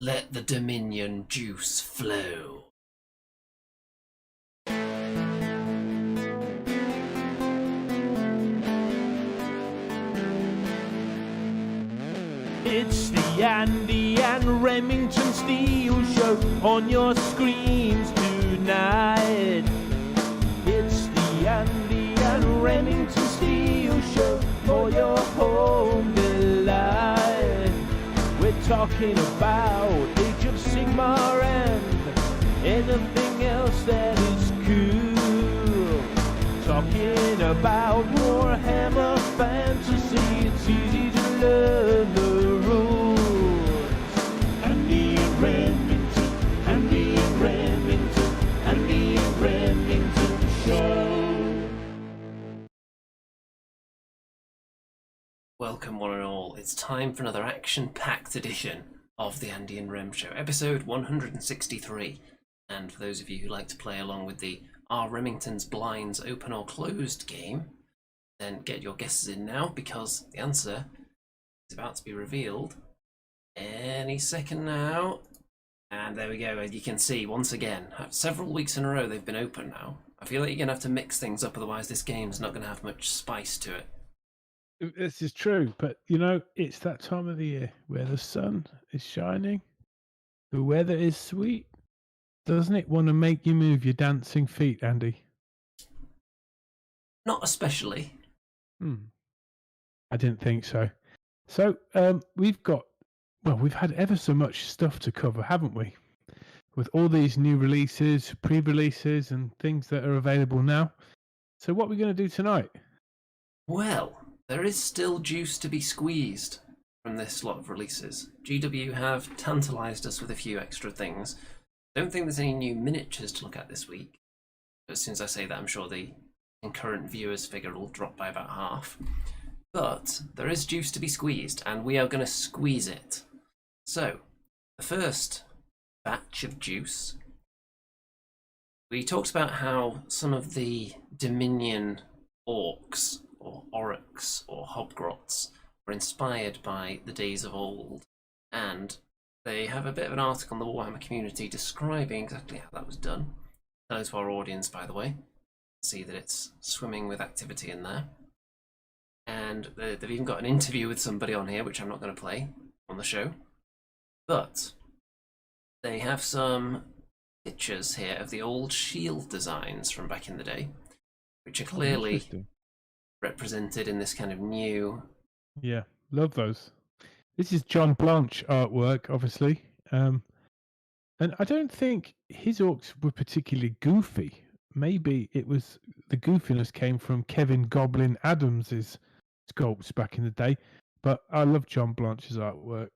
Let the Dominion juice flow. It's the Andy and Remington Steel Show on your screens tonight. It's the Andy and Remington Steel Show for your home delight. We're talking about Age of Sigmar and anything else that is cool. Talking about Warhammer Fantasy, it's easy to learn the rules. Andy and Remington, Andy and Remington, Andy and Remington Show. Welcome, one and all. It's time for another action-packed edition of the Andy and Rem Show, episode 163. And for those of you who like to play along with the Are Remington's Blinds Open or Closed game, then get your guesses in now, because the answer is about to be revealed any second now. And there we go. As you can see, once again, several weeks in a row they've been open now. I feel like you're going to have to mix things up, otherwise this game's not going to have much spice to it. This is true, but you know, it's that time of the year where the sun is shining, the weather is sweet. Doesn't it want to make you move your dancing feet, Andy? Not especially. I didn't think so. So we've had ever so much stuff to cover, haven't we? With all these new releases, pre-releases, and things that are available now. So what are we going to do tonight? Well, there is still juice to be squeezed from this lot of releases. GW have tantalised us with a few extra things. Don't think there's any new miniatures to look at this week. But as soon as I say that, I'm sure the concurrent viewers figure will drop by about half. But there is juice to be squeezed, and we are going to squeeze it. So, the first batch of juice, we talked about how some of the Dominion orcs, or aurochs, or hobgrots were inspired by the days of old, and they have a bit of an article on the Warhammer community describing exactly how that was done. Hello to our audience, by the way. See that it's swimming with activity in there. And they've even got an interview with somebody on here, which I'm not going to play on the show. But they have some pictures here of the old shield designs from back in the day, which are clearly represented in this kind of new... Yeah, love those. This is John Blanche artwork, obviously. And I don't think his orcs were particularly goofy. Maybe it was the goofiness came from Kevin Goblin Adams's sculpts back in the day. But I love John Blanche's artwork.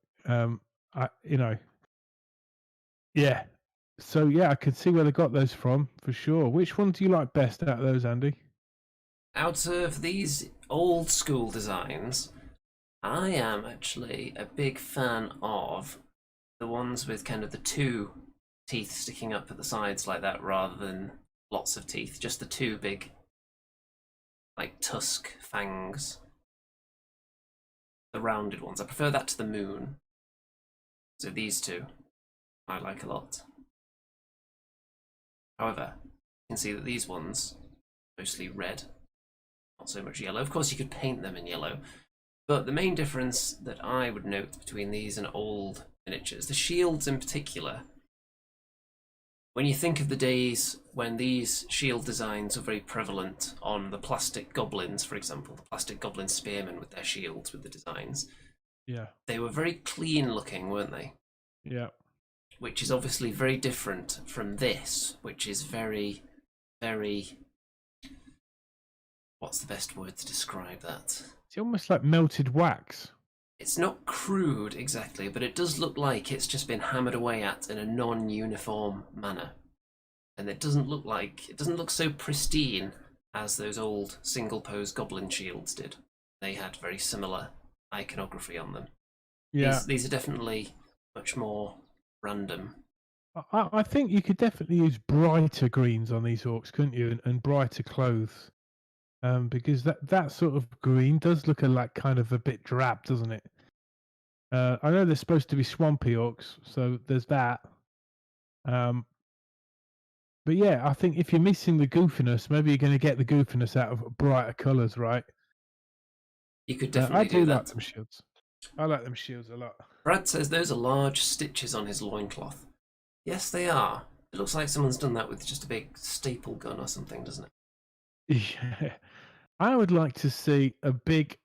Yeah. So yeah, I can see where they got those from for sure. Which one do you like best out of those, Andy? Out of these old school designs, I am actually a big fan of the ones with kind of the two teeth sticking up at the sides like that, rather than lots of teeth, just the two big, like, tusk fangs. The rounded ones. I prefer that to the moon. So these two I like a lot. However, you can see that these ones mostly red, not so much yellow. Of course you could paint them in yellow, but the main difference that I would note between these and old miniatures, the shields in particular, when you think of the days when these shield designs were very prevalent on the plastic goblins, for example, the plastic goblin spearmen with their shields with the designs, yeah, they were very clean looking, weren't they? Yeah. Which is obviously very different from this, which is very, very... What's the best word to describe that? It's almost like melted wax. It's not crude exactly, but it does look like it's just been hammered away at in a non-uniform manner. And it doesn't look so pristine as those old single-pose goblin shields did. They had very similar iconography on them. Yeah. These are definitely much more random. I think you could definitely use brighter greens on these orcs, couldn't you? And brighter clothes. Because that sort of green does look like kind of a bit drab, doesn't it? I know they're supposed to be swampy orcs, so there's that. Um, but yeah, I think if you're missing the goofiness, maybe you're going to get the goofiness out of brighter colours, right? You could I definitely do do like that. them shields. I like them shields a lot. Brad says those are large stitches on his loincloth. Yes, they are. It looks like someone's done that with just a big staple gun or something, doesn't it? Yeah. I would like to see a big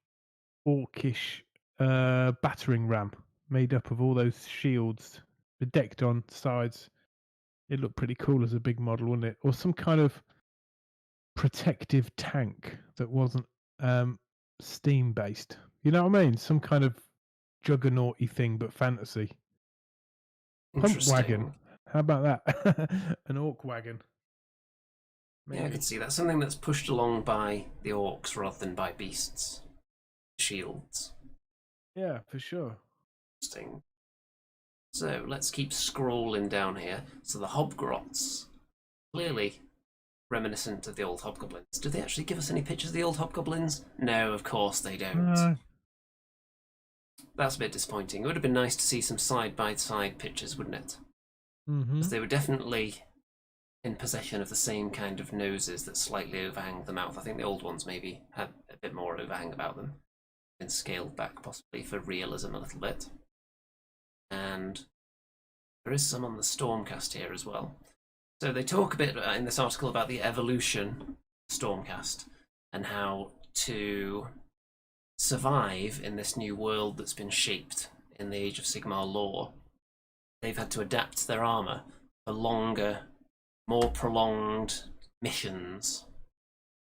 orcish battering ram made up of all those shields bedecked on sides. It'd look pretty cool as a big model, wouldn't it? Or some kind of protective tank that wasn't steam based. You know what I mean? Some kind of juggernauty thing, but fantasy. Pump wagon. Interesting. How about that? An orc wagon. Yeah, I Maybe. could see that. Something that's pushed along by the orcs rather than by beasts. Shields. Yeah, for sure. Interesting. So let's keep scrolling down here. So the hobgrots, clearly reminiscent of the old hobgoblins. Do they actually give us any pictures of the old hobgoblins? No, of course they don't. That's a bit disappointing. It would have been nice to see some side-by-side pictures, wouldn't it? Mm-hmm. Because they were definitely in possession of the same kind of noses that slightly overhang the mouth. I think the old ones maybe had a bit more overhang about them. Been scaled back possibly for realism a little bit. And there is some on the Stormcast here as well. So they talk a bit in this article about the evolution of Stormcast and how to survive in this new world that's been shaped in the Age of Sigmar lore. They've had to adapt their armor for longer, more prolonged missions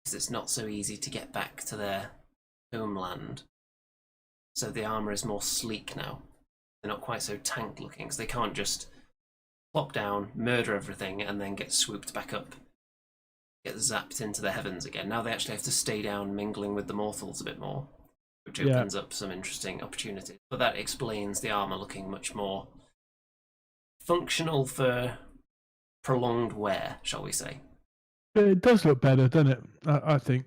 because it's not so easy to get back to their homeland. So the armor is more sleek now. They're not quite so tank looking, so they can't just plop down, murder everything, and then get swooped back up, get zapped into the heavens again. Now they actually have to stay down, mingling with the mortals a bit more, which opens up some interesting opportunities. But that explains the armor looking much more functional for prolonged wear, shall we say. It does look better, doesn't it? I think.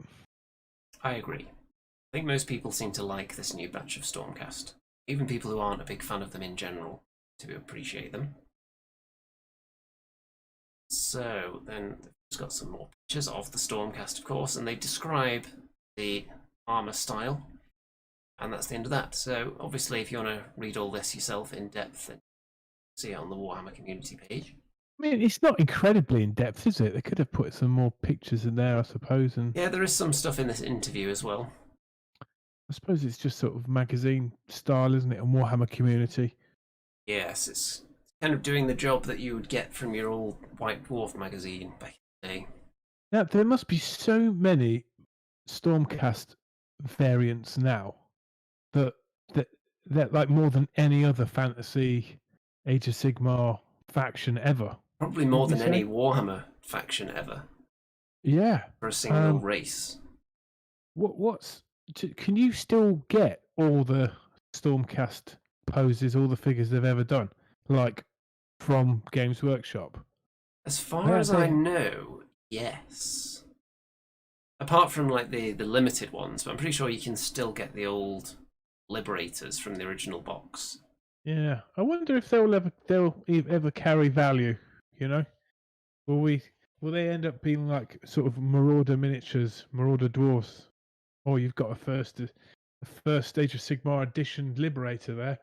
I agree. I think most people seem to like this new batch of Stormcast. Even people who aren't a big fan of them in general to appreciate them. So then they've got some more pictures of the Stormcast, of course, and they describe the armor style. And that's the end of that. So obviously, if you want to read all this yourself in depth, then see it on the Warhammer community page. I mean, it's not incredibly in depth, is it? They could have put some more pictures in there, I suppose. And yeah, there is some stuff in this interview as well. I suppose it's just sort of magazine style, isn't it? And Warhammer community. Yes, it's kind of doing the job that you would get from your old White Dwarf magazine back in the day. Now, there must be so many Stormcast variants now that like more than any other fantasy Age of Sigmar faction ever. Probably more than any Warhammer faction ever. Yeah. For a single race. Can you still get all the Stormcast poses, all the figures they've ever done, like from Games Workshop? As far as I know, yes. Apart from like the limited ones, but I'm pretty sure you can still get the old Liberators from the original box. Yeah, I wonder if they'll ever carry value. You know, will they end up being like sort of Marauder miniatures, Marauder dwarfs? Or you've got a first Age of Sigmar edition Liberator there.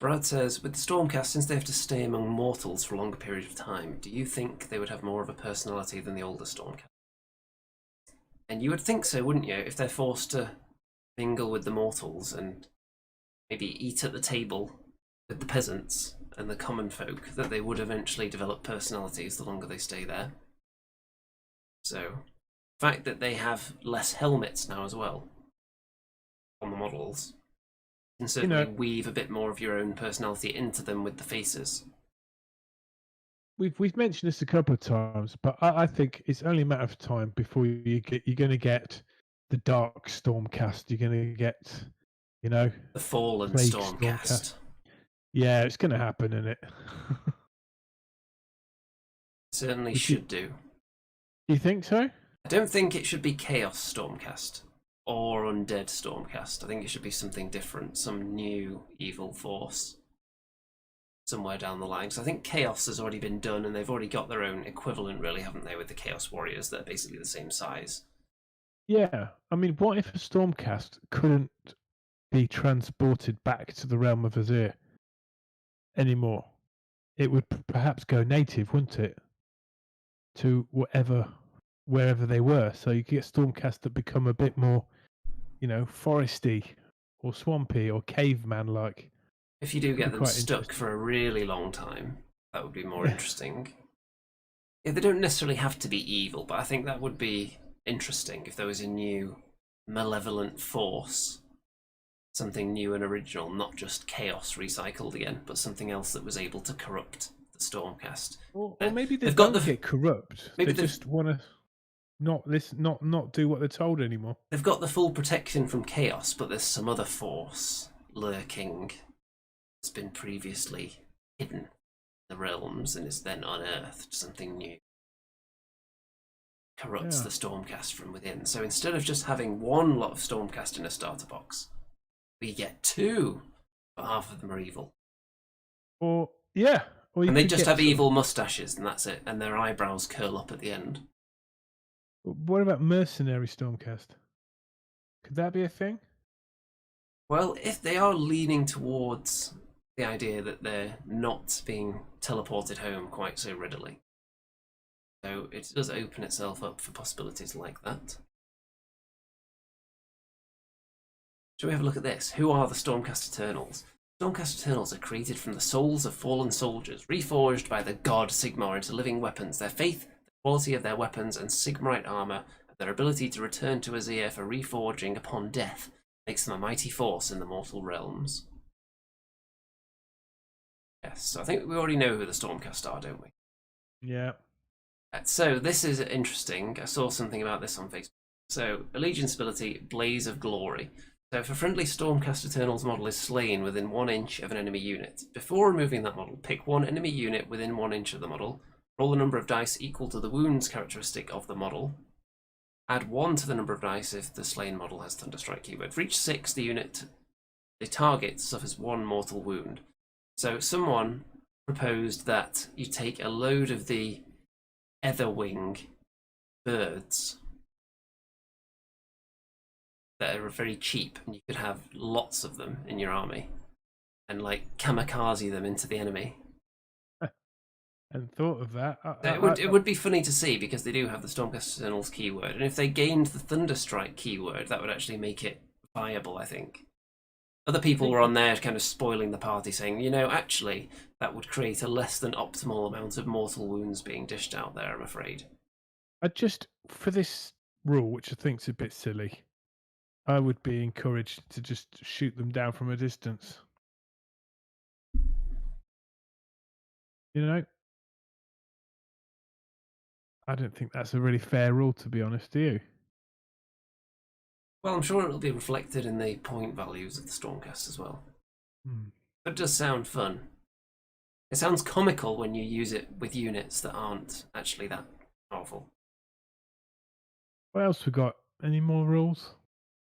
Brad says, with the Stormcast, since they have to stay among mortals for a longer period of time, do you think they would have more of a personality than the older Stormcast? And you would think so, wouldn't you, if they're forced to mingle with the mortals and maybe eat at the table with the peasants and the common folk, that they would eventually develop personalities the longer they stay there. So, the fact that they have less helmets now as well on the models can certainly weave a bit more of your own personality into them with the faces. We've mentioned this a couple of times, but I think it's only a matter of time before you're going to get the Dark Stormcast. You're going to get, the Fallen Stormcast. Yeah, it's going to happen, isn't it? Certainly should do. You think so? I don't think it should be Chaos Stormcast or undead Stormcast. I think it should be something different, some new evil force somewhere down the line. So I think Chaos has already been done, and they've already got their own equivalent, really, haven't they, with the Chaos Warriors that are basically the same size. Yeah, I mean, what if a Stormcast couldn't be transported back to the realm of Azir anymore? It would perhaps go native, wouldn't it? To wherever they were. So you could get Stormcast that become a bit more, foresty or swampy or caveman-like. If you do get be them quite stuck interesting. for a really long time, that would be more Yeah. interesting. Yeah, they don't necessarily have to be evil, but I think that would be interesting if there was a new malevolent force. Something new and original, not just chaos recycled again, but something else that was able to corrupt the Stormcast. Or maybe they They've got don't get corrupt. maybe They just want to not listen, not do what they're told anymore. They've got the full protection from chaos, but there's some other force lurking that's been previously hidden in the realms and is then unearthed. Something new corrupts Yeah. the Stormcast from within. So instead of just having one lot of Stormcast in a starter box, we get two, but half of them are evil. Or yeah, or you And they could just get have sort of- evil mustaches, and that's it. And their eyebrows curl up at the end. What about mercenary Stormcast? Could that be a thing? Well, if they are leaning towards the idea that they're not being teleported home quite so readily, so it does open itself up for possibilities like that. Shall we have a look at this? Who are the Stormcast Eternals? Stormcast Eternals are created from the souls of fallen soldiers, reforged by the god Sigmar into living weapons. Their faith, the quality of their weapons, and Sigmarite armor, and their ability to return to Azir for reforging upon death, makes them a mighty force in the mortal realms. Yes, so I think we already know who the Stormcast are, don't we? Yeah. So this is interesting. I saw something about this on Facebook. So, allegiance ability, Blaze of Glory. So if a friendly Stormcast Eternals model is slain within 1 inch of an enemy unit, before removing that model, pick one enemy unit within 1 inch of the model, roll the number of dice equal to the wounds characteristic of the model, add 1 to the number of dice if the slain model has Thunderstrike keyword. For each 6, the target suffers 1 mortal wound. So someone proposed that you take a load of the Etherwing birds that are very cheap, and you could have lots of them in your army and like kamikaze them into the enemy. And thought of that. It would be funny to see, because they do have the Stormcast Eternals keyword, and if they gained the Thunderstrike keyword, that would actually make it viable, I think. Other people were on there kind of spoiling the party, saying, actually, that would create a less than optimal amount of mortal wounds being dished out there, I'm afraid. For this rule, which I think's a bit silly, I would be encouraged to just shoot them down from a distance. I don't think that's a really fair rule, to be honest, do you? Well, I'm sure it'll be reflected in the point values of the Stormcast as well. But it does sound fun. It sounds comical when you use it with units that aren't actually that powerful. What else we got? Any more rules?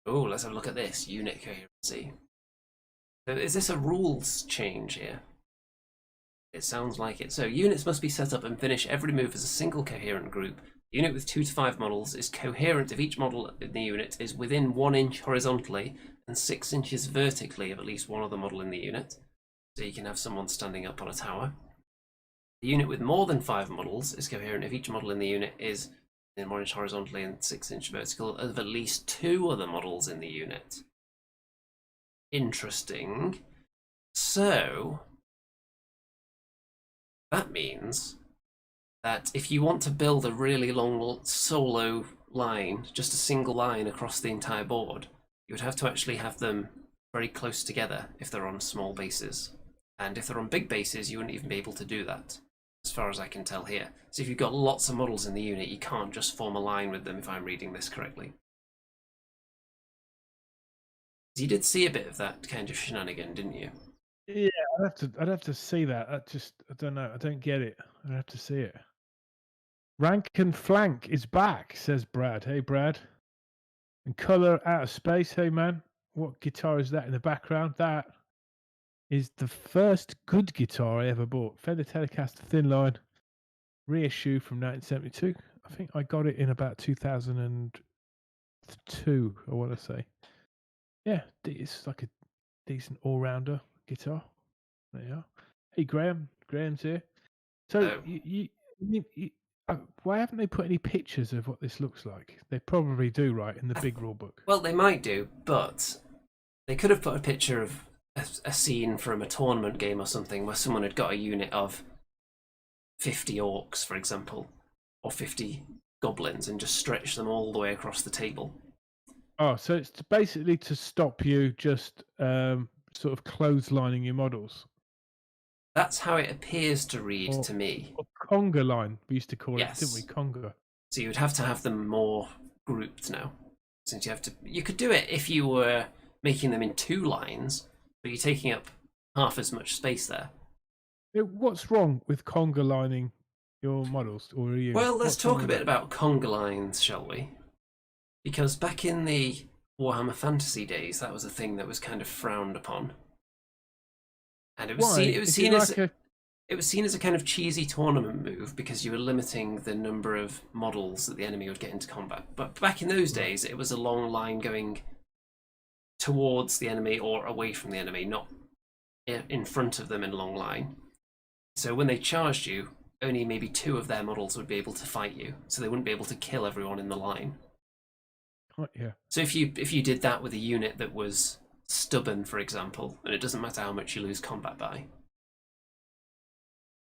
Oh, let's have a look at this. Unit coherency. So is this a rules change here? It sounds like it. So units must be set up and finish every move as a single coherent group. A unit with 2 to 5 models is coherent if each model in the unit is within 1 inch horizontally and 6 inches vertically of at least one other model in the unit. So you can have someone standing up on a tower. The unit with more than 5 models is coherent if each model in the unit is within 1 inch horizontally and 6 inch vertical of at least 2 other models in the unit. Interesting. So that means that if you want to build a really long solo line, just a single line across the entire board, you would have to actually have them very close together if they're on small bases. And if they're on big bases, you wouldn't even be able to do that, as far as I can tell here. So if you've got lots of models in the unit, you can't just form a line with them, if I'm reading this correctly. You did see a bit of that kind of shenanigan, didn't you? Yeah, I'd have to see that. I don't know. I don't get it. I'd have to see it. Rank and flank is back, says Brad. Hey, Brad. And Color Out of Space. Hey man, what guitar is that in the background? That is the first good guitar I ever bought. Fender Telecaster Thin Line reissue from 1972. I think I got it in about 2002. I want to say. Yeah, it's like a decent all-rounder guitar. There you are. Hey Graham, Graham's here. So So, why haven't they put any pictures of what this looks like? They probably do, right, in the big rule book. well, they might do, but they could have put a picture of a scene from a tournament game or something where someone had got a unit of 50 orcs, for example, or 50 goblins, and just stretched them all the way across the table. Oh, so it's basically to stop you just sort of clotheslining your models. That's how it appears to read to me. Or conga line, we used to call Yes. it, didn't we? Conga. So you would have to have them more grouped now, since you could do it if you were making them in 2 lines, but you're taking up half as much space there. What's wrong with conga lining your models, or are you? Well, let's talk a bit about conga lines, shall we? Because back in the Warhammer Fantasy days, that was a thing that was kind of frowned upon, and it was seen as a kind of cheesy tournament move because you were limiting the number of models that the enemy would get into combat. But back in those days, it was a long line going towards the enemy or away from the enemy, not in front of them in a long line. So when they charged you, only maybe 2 of their models would be able to fight you, so they wouldn't be able to kill everyone in the line. Yeah. So if you did that with a unit that was stubborn, for example, and it doesn't matter how much you lose combat by,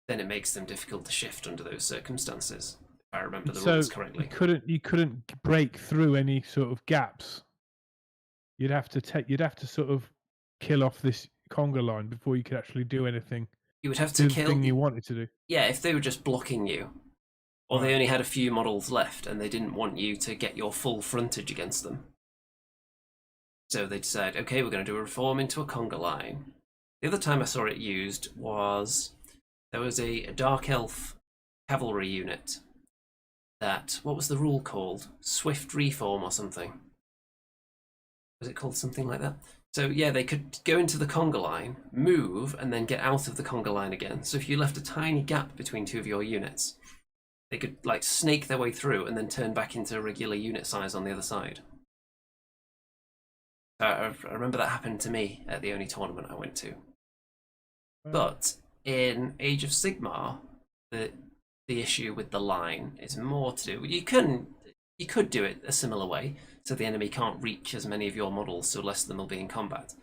then it makes them difficult to shift under those circumstances, if I remember the rules correctly. You couldn't break through any sort of gaps. You'd have to sort of kill off this conga line before you could actually do anything. You would have to kill the thing you wanted to do. Yeah, if they were just blocking you, or Right. they only had a few models left and they didn't want you to get your full frontage against them. So they decided, okay, we're going to do a reform into a conga line. The other time I saw it used was there was a Dark Elf cavalry unit that, what was the rule called? Swift Reform or something. Was it called something like that? So yeah, they could go into the conga line, move, and then get out of the conga line again. So if you left a tiny gap between 2 of your units, they could like snake their way through and then turn back into a regular unit size on the other side. I remember that happened to me at the only tournament I went to. But in Age of Sigmar, the issue with the line is more to do. You could do it a similar way, so the enemy can't reach as many of your models, so less of them will be in combat.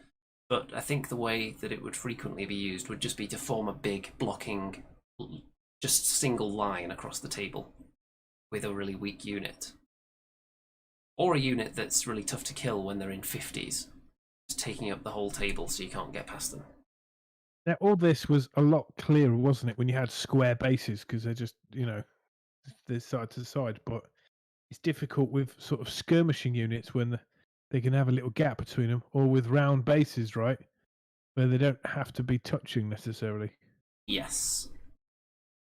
But I think the way that it would frequently be used would just be to form a big blocking, just single line across the table with a really weak unit. Or a unit that's really tough to kill when they're in 50s, just taking up the whole table so you can't get past them. Now, all this was a lot clearer, wasn't it, when you had square bases, because they're just, they're side to side. But it's difficult with sort of skirmishing units when they can have a little gap between them, or with round bases, right, where they don't have to be touching necessarily. Yes.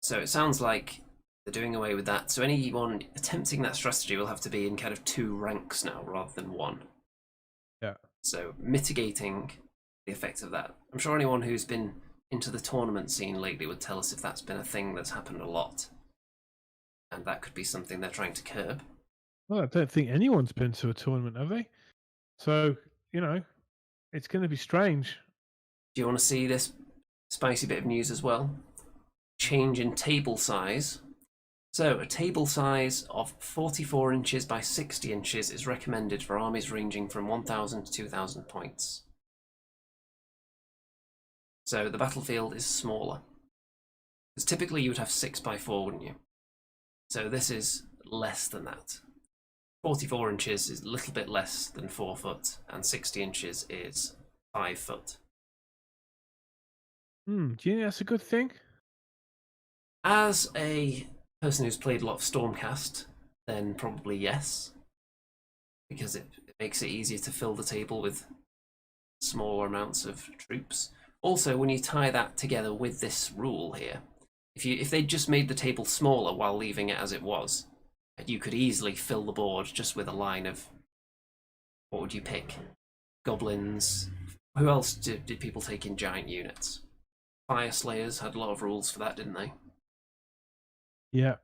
So it sounds like they're doing away with that. So anyone attempting that strategy will have to be in kind of 2 ranks now rather than 1. Yeah. So mitigating the effect of that. I'm sure anyone who's been into the tournament scene lately would tell us if that's been a thing that's happened a lot. And that could be something they're trying to curb. Well, I don't think anyone's been to a tournament, have they? So, it's going to be strange. Do you want to see this spicy bit of news as well? Change in table size. So, a table size of 44 inches by 60 inches is recommended for armies ranging from 1,000 to 2,000 points. So, the battlefield is smaller. Because typically you would have 6 by 4, wouldn't you? So, this is less than that. 44 inches is a little bit less than 4 foot, and 60 inches is 5 foot. Do you think that's a good thing? As a person who's played a lot of Stormcast, then probably yes, because it makes it easier to fill the table with smaller amounts of troops. Also, when you tie that together with this rule here, if they just made the table smaller while leaving it as it was, you could easily fill the board just with a line of What would you pick? Goblins. Who else did people take in giant units? Fire Slayers had a lot of rules for that, didn't they? Yeah.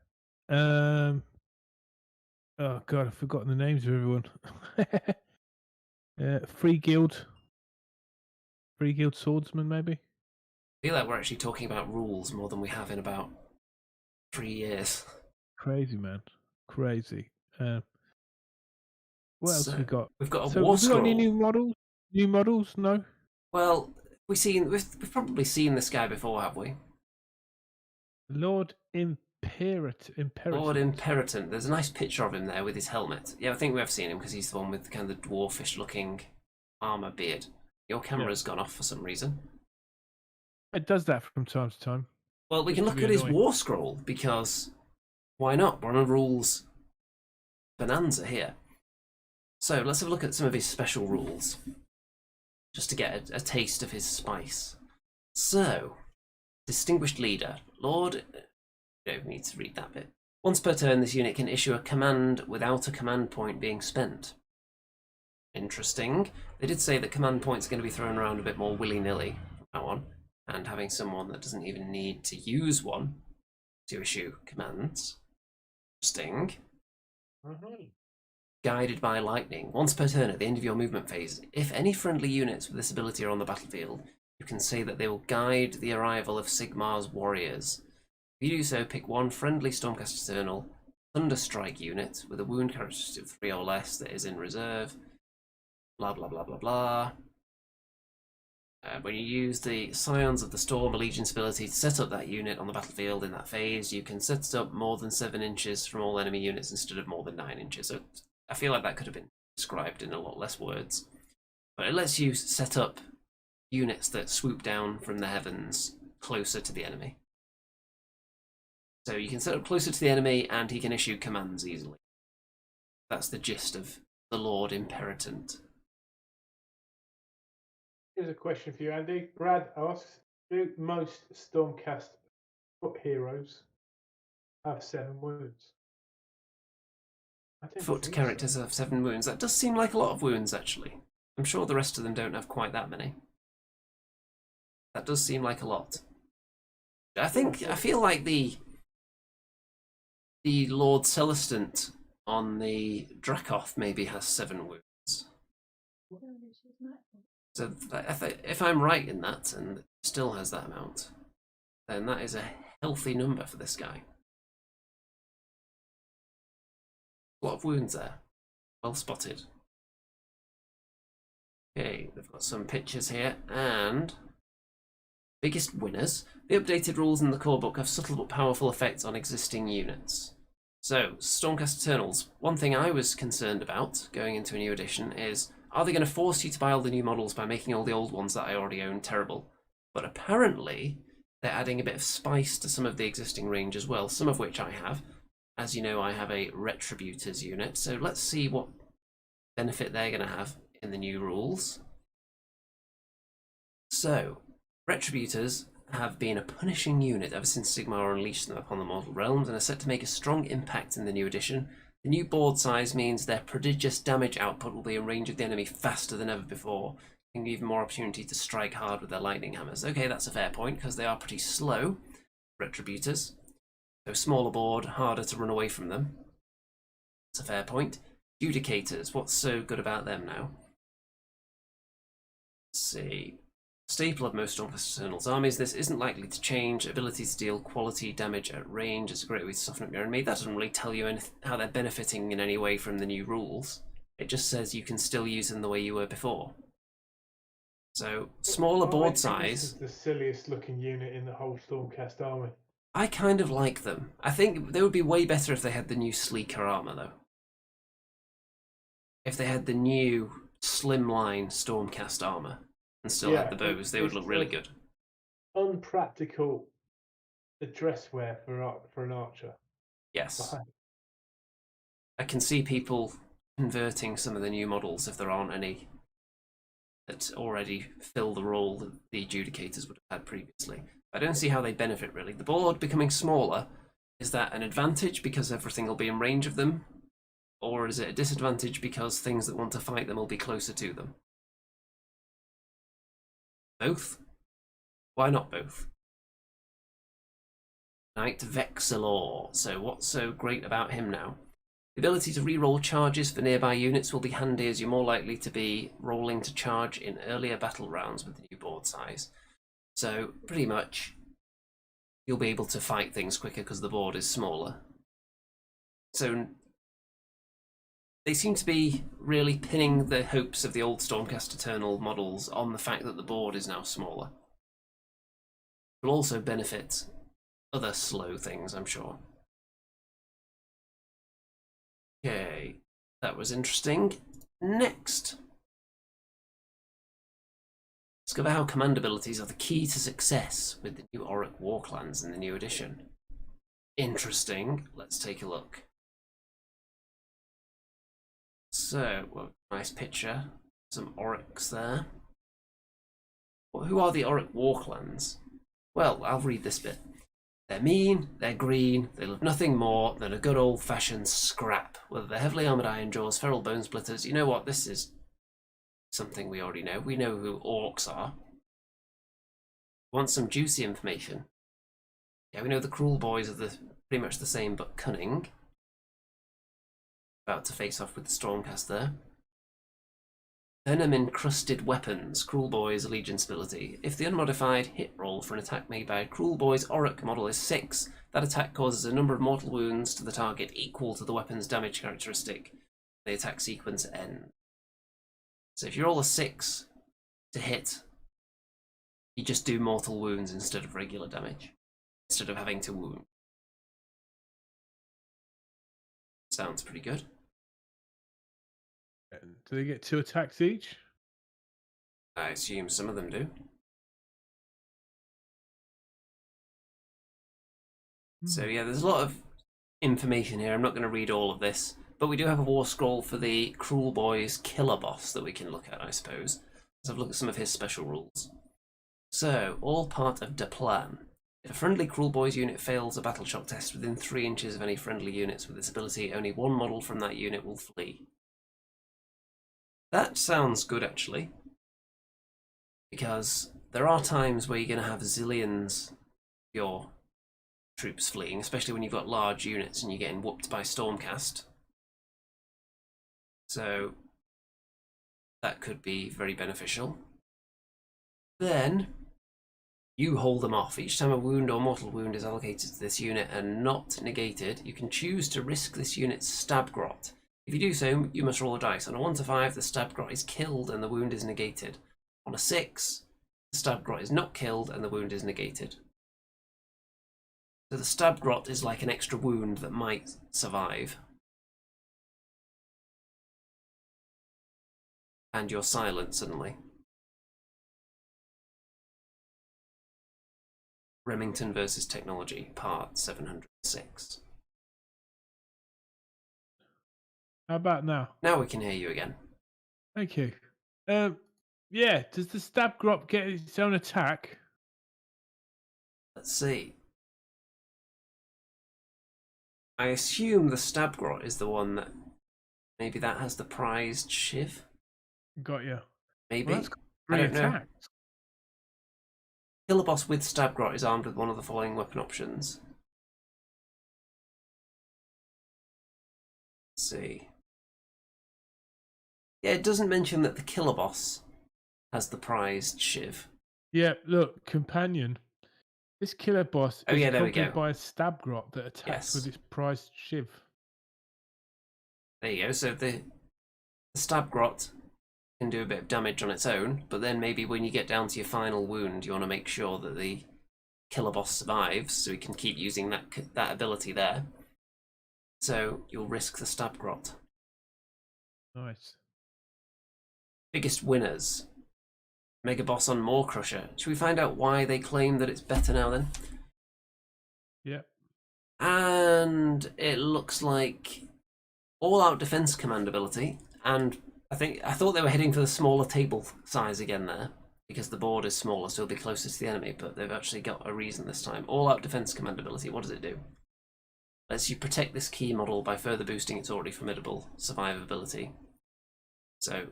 Oh god, I've forgotten the names of everyone. Free Guild Swordsman, maybe. I feel like we're actually talking about rules more than we have in about 3 years. Crazy man, crazy. What else So we got? we've got a So war have we got any scroll. new models? New models? No. Well, we've probably seen this guy before, have we? Lord Lord Imperator. Imperator. There's a nice picture of him there with his helmet. Yeah, I think we have seen him because he's the one with kind of the dwarfish-looking armor beard. Your camera's gone off for some reason. It does that from time to time. Well, we can Just to look be at his annoying. war scroll because why not? We're on a rules bonanza here. So let's have a look at some of his special rules, just to get a taste of his spice. So, distinguished leader, Lord. You don't need to read that bit. Once per turn, this unit can issue a command without a command point being spent. Interesting. They did say that command points are going to be thrown around a bit more willy-nilly from now on, and having someone that doesn't even need to use one to issue commands. Interesting. Guided by lightning. Once per turn at the end of your movement phase, if any friendly units with this ability are on the battlefield, you can say that they will guide the arrival of Sigmar's warriors. If you do so, pick one friendly Stormcast Eternal Thunderstrike unit with a wound characteristic of 3 or less that is in reserve. Blah blah blah blah blah. When you use the Scions of the Storm Allegiance ability to set up that unit on the battlefield in that phase, you can set it up more than 7 inches from all enemy units instead of more than 9 inches. So I feel like that could have been described in a lot less words. But it lets you set up units that swoop down from the heavens closer to the enemy. So you can set up closer to the enemy and he can issue commands easily. That's the gist of the Lord Imperator. Here's a question for you, Andy. Brad asks, do most Stormcast foot heroes have 7 wounds? I don't Foot think characters so. have 7 wounds. That does seem like a lot of wounds, actually. I'm sure the rest of them don't have quite that many. That does seem like a lot. I feel like the Lord Celestant on the Dracoth maybe has 7 wounds. So if I'm right in that, and it still has that amount, then that is a healthy number for this guy. A lot of wounds there. Well spotted. Okay, they've got some pictures here, and biggest winners. The updated rules in the core book have subtle but powerful effects on existing units. So, Stormcast Eternals. One thing I was concerned about going into a new edition is, are they going to force you to buy all the new models by making all the old ones that I already own terrible? But apparently, they're adding a bit of spice to some of the existing range as well, some of which I have. As you know, I have a Retributors unit, so let's see what benefit they're going to have in the new rules. So, Retributors have been a punishing unit ever since Sigmar unleashed them upon the mortal realms and are set to make a strong impact in the new edition. The new board size means their prodigious damage output will be in range of the enemy faster than ever before, giving even more opportunity to strike hard with their lightning hammers. Okay, that's a fair point, because they are pretty slow, Retributors. So smaller board, harder to run away from them. That's a fair point. Judicators, what's so good about them now? Let's see. Staple of most Stormcast Eternals armies, this isn't likely to change. Ability to deal quality damage at range is a great way to soften up your enemy. That doesn't really tell you how they're benefiting in any way from the new rules. It just says you can still use them the way you were before. So, smaller board size. This is the silliest looking unit in the whole Stormcast army. I kind of like them. I think they would be way better if they had the new sleeker armor, though. If they had the new slimline Stormcast armor and still had the bows, they would look really good. Unpractical dress wear for an archer. Yes. I can see people converting some of the new models if there aren't any that already fill the role that the Adjudicators would have had previously. I don't see how they benefit, really. The board becoming smaller, is that an advantage because everything will be in range of them? Or is it a disadvantage because things that want to fight them will be closer to them? Both? Why not both? Knight Vexilor. So what's so great about him now? The ability to re-roll charges for nearby units will be handy as you're more likely to be rolling to charge in earlier battle rounds with the new board size. So pretty much you'll be able to fight things quicker because the board is smaller. So they seem to be really pinning the hopes of the old Stormcast Eternal models on the fact that the board is now smaller. It will also benefit other slow things, I'm sure. Okay, that was interesting. Next, discover how command abilities are the key to success with the new Auric War Clans in the new edition. Interesting. Let's take a look. So, well, nice picture. Some Aurics there. Well, who are the Auric War Clans? Well, I'll read this bit. They're mean, they're green, they love nothing more than a good old-fashioned scrap. Whether they're heavily armoured iron jaws, feral bone splitters, you know what, this is something we already know. We know who orcs are. Want some juicy information? Yeah, we know the cruel boys are pretty much the same but cunning. About to face off with the Stormcast there. Venom-encrusted weapons, Cruel Boy's allegiance ability. If the unmodified hit roll for an attack made by a Cruel Boy's Auric model is 6, that attack causes a number of mortal wounds to the target equal to the weapon's damage characteristic. The attack sequence ends. So if you roll a 6 to hit, you just do mortal wounds instead of regular damage, instead of having to wound. Sounds pretty good. Do they get 2 attacks each? I assume some of them do. So yeah, there's a lot of information here. I'm not going to read all of this, but we do have a war scroll for the Cruel Boy's killer boss that we can look at, I suppose. Let's have a look at some of his special rules. So, all part of the plan. If a friendly Cruel Boys unit fails a battle shock test within 3 inches of any friendly units with this ability, only one model from that unit will flee. That sounds good, actually, because there are times where you're going to have zillions of your troops fleeing, especially when you've got large units and you're getting whooped by Stormcast. So that could be very beneficial. Then you hold them off. Each time a wound or mortal wound is allocated to this unit and not negated, you can choose to risk this unit's stab grot. If you do so, you must roll a dice. On a 1 to 5, the stab grot is killed and the wound is negated. On a 6, the stab grot is not killed and the wound is negated. So the stab grot is like an extra wound that might survive. And you're silent suddenly. Remington versus Technology, part 706. How about now? Now we can hear you again. Thank you. Yeah, does the stab grot get its own attack? Let's see. I assume the stab grot is the one that maybe that has the prized shiv. Got you. Maybe. Well, that's I 3 don't know. attacks. Killer boss with stab grot is armed with one of the following weapon options. Let's see. Yeah, it doesn't mention that the killer boss has the prized shiv. Yeah, look, companion. This killer boss is yeah, there we accompanied go. by a stab grot that attacks Yes. with its prized shiv. There you go. So the stab grot can do a bit of damage on its own, but then maybe when you get down to your final wound, you want to make sure that the killer boss survives, so we can keep using that ability there. So you'll risk the stab grot. Nice. Biggest winners. Mega boss on Maw Crusher. Should we find out why they claim that it's better now then? Yeah. And it looks like all-out defense command ability, and I thought they were heading for the smaller table size again there, because the board is smaller, so it'll be closer to the enemy, but they've actually got a reason this time. All-out defense command ability, what does it do? Lets you protect this key model by further boosting its already formidable survivability. So,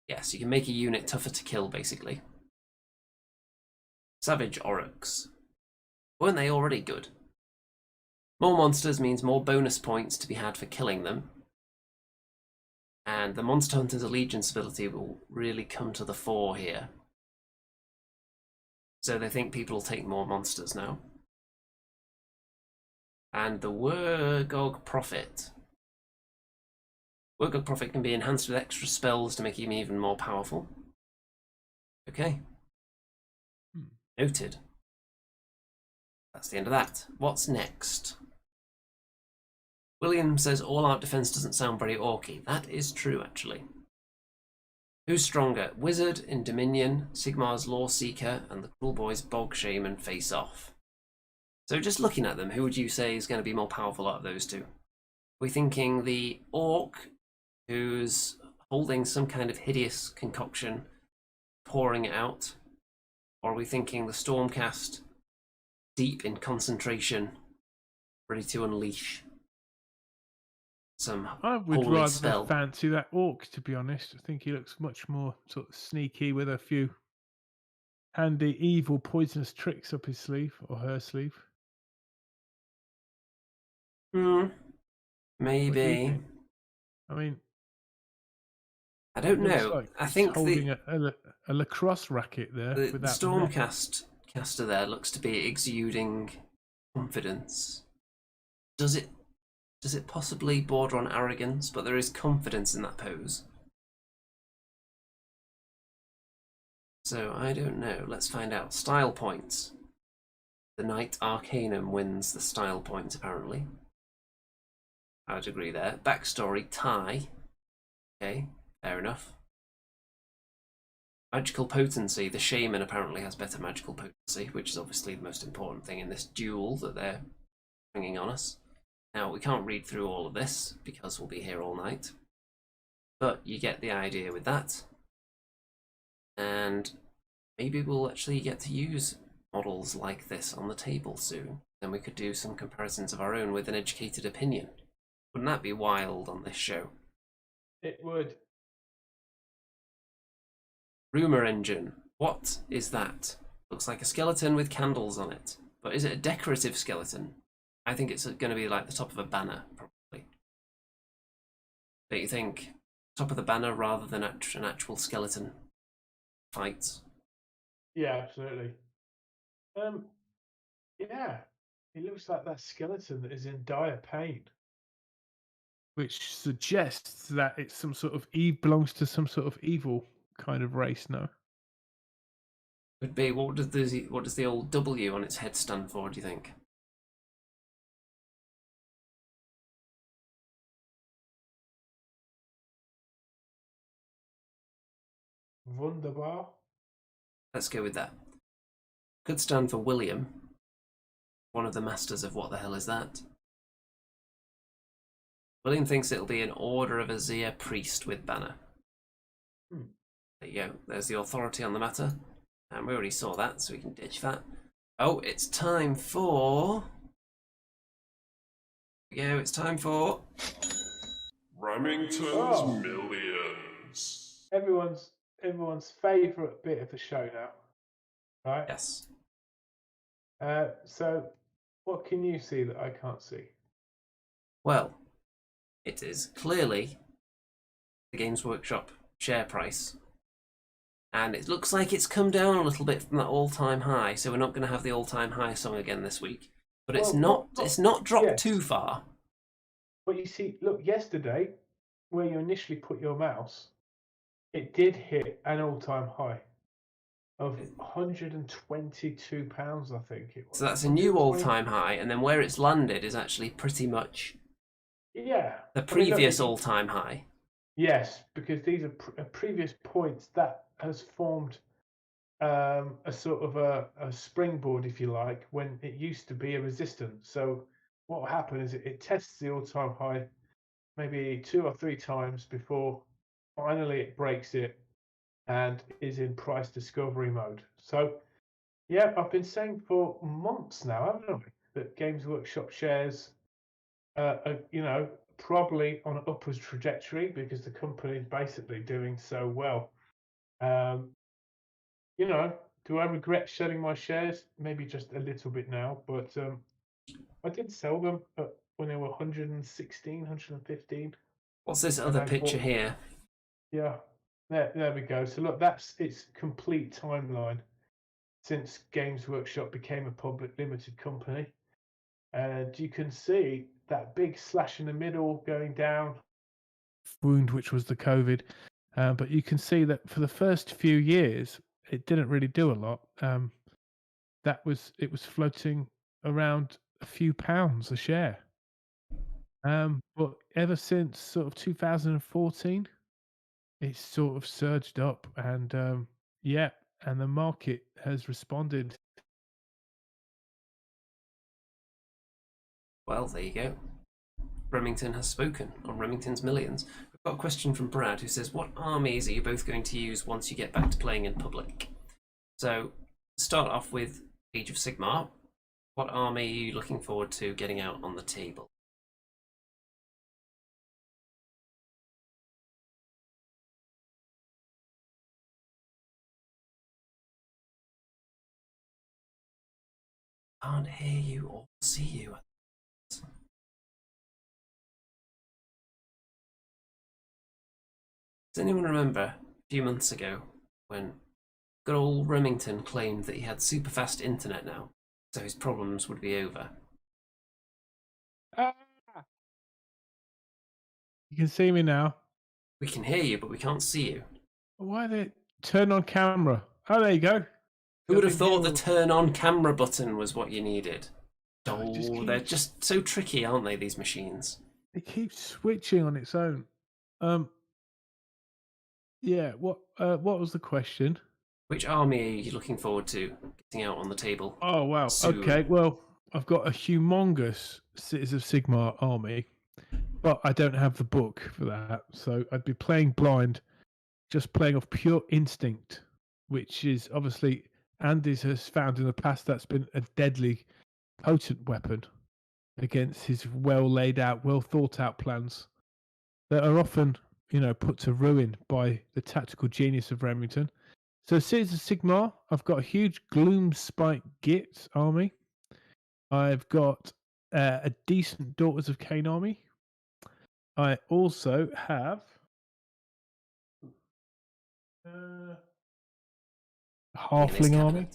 yes, you can make a unit tougher to kill, basically. Savage Oryx. Weren't they already good? More monsters means more bonus points to be had for killing them. And the Monster Hunter's Allegiance ability will really come to the fore here. So they think people will take more monsters now. And the Wurgog Prophet. Wurgog Prophet can be enhanced with extra spells to make him even more powerful. Okay. Noted. That's the end of that. What's next? William says all-out defense doesn't sound very orky. That is true, actually. Who's stronger? Wizard in Dominion, Sigmar's Law Seeker, and the Cool Boy's Bog Shaman face off. So just looking at them, who would you say is going to be more powerful out of those two? We're thinking the Orc, who's holding some kind of hideous concoction, pouring it out. Or are we thinking the Stormcast, deep in concentration, ready to unleash some I would holy rather spell? fancy that orc, to be honest. I think he looks much more sort of sneaky with a few handy, evil, poisonous tricks up his sleeve or her sleeve. What do you Maybe. think? I mean, I don't looks know. like I he's think holding a lacrosse racket there the without the net. Stormcaster there looks to be exuding confidence. Does it possibly border on arrogance? But there is confidence in that pose. So I don't know. Let's find out. Style points. The Knight Arcanum wins the style points, apparently. I would agree there. Backstory, tie. Okay, fair enough. Magical potency. The Shaman apparently has better magical potency, which is obviously the most important thing in this duel that they're bringing on us. Now, we can't read through all of this because we'll be here all night. But you get the idea with that. And maybe we'll actually get to use models like this on the table soon. Then we could do some comparisons of our own with an educated opinion. Wouldn't that be wild on this show? It would. Rumour engine. What is that? Looks like a skeleton with candles on it. But is it a decorative skeleton? I think it's going to be like the top of a banner, probably. Don't you think? Top of the banner rather than an actual skeleton fights? Yeah, absolutely. Yeah, it looks like that skeleton that is in dire pain. Which suggests that it's some sort of belongs to some sort of evil kind of race, no? Could be. What does the old W on its head stand for, do you think? Wunderbar. Let's go with that. Could stand for William. One of the masters of what the hell is that? William thinks it'll be an Order of Azir priest with banner. There you go. There's the authority on the matter. And we already saw that, so we can ditch that. Oh, it's time for... Yeah, it's time for... Remington's Millions. Everyone's favourite bit of the show now, right? Yes. So, what can you see that I can't see? Well, it is clearly the Games Workshop share price. And it looks like it's come down a little bit from that all-time high, so we're not going to have the all-time high song again this week. But it's not dropped too far. But you see, look, yesterday, where you initially put your mouse, it did hit an all-time high of £122, I think it was. So that's a new all-time high, and then where it's landed is actually pretty much the previous all-time high. Yes, because these are previous points that has formed a sort of a springboard, if you like, when it used to be a resistance. So what will happen is it tests the all-time high maybe 2 or 3 times before finally it breaks it and is in price discovery mode. So yeah, I've been saying for months now, haven't I, that Games Workshop shares probably on an upwards trajectory because the company is basically doing so well. Um, do I regret selling my shares? Maybe just a little bit now, but I did sell them when they were 116, 115, What's this and other I picture bought. here? Yeah, there we go. So look, that's its complete timeline since Games Workshop became a public limited company, and you can see that big slash in the middle going down. Wound, which was the COVID, but you can see that for the first few years, it didn't really do a lot. It was floating around a few pounds a share. But ever since sort of 2014, it's sort of surged up, and yeah, and the market has responded. Well, there you go. Remington has spoken on Remington's Millions. We've got a question from Brad who says, what armies are you both going to use once you get back to playing in public? So, start off with Age of Sigmar. What army are you looking forward to getting out on the table? Can't hear you or see you. Does anyone remember a few months ago when good old Remington claimed that he had super fast internet now, so his problems would be over? Ah! You can see me now. We can hear you, but we can't see you. Why did it turn on camera? Oh, there you go. Who would have thought the turn on camera button was what you needed? Oh, they're just so tricky, aren't they, these machines? It keeps switching on its own. Yeah. What was the question? Which army are you looking forward to getting out on the table? Oh wow. Soon? Okay. Well, I've got a humongous Cities of Sigmar army, but I don't have the book for that, so I'd be playing blind, just playing off pure instinct, which is obviously Andy's has found in the past that's been a deadly, potent weapon against his well laid out, well thought out plans that are often, put to ruin by the tactical genius of Remington. So, Cities of Sigmar, I've got a huge Gloom Spike Git army. I've got a decent Daughters of Cain army. I also have Halfling army.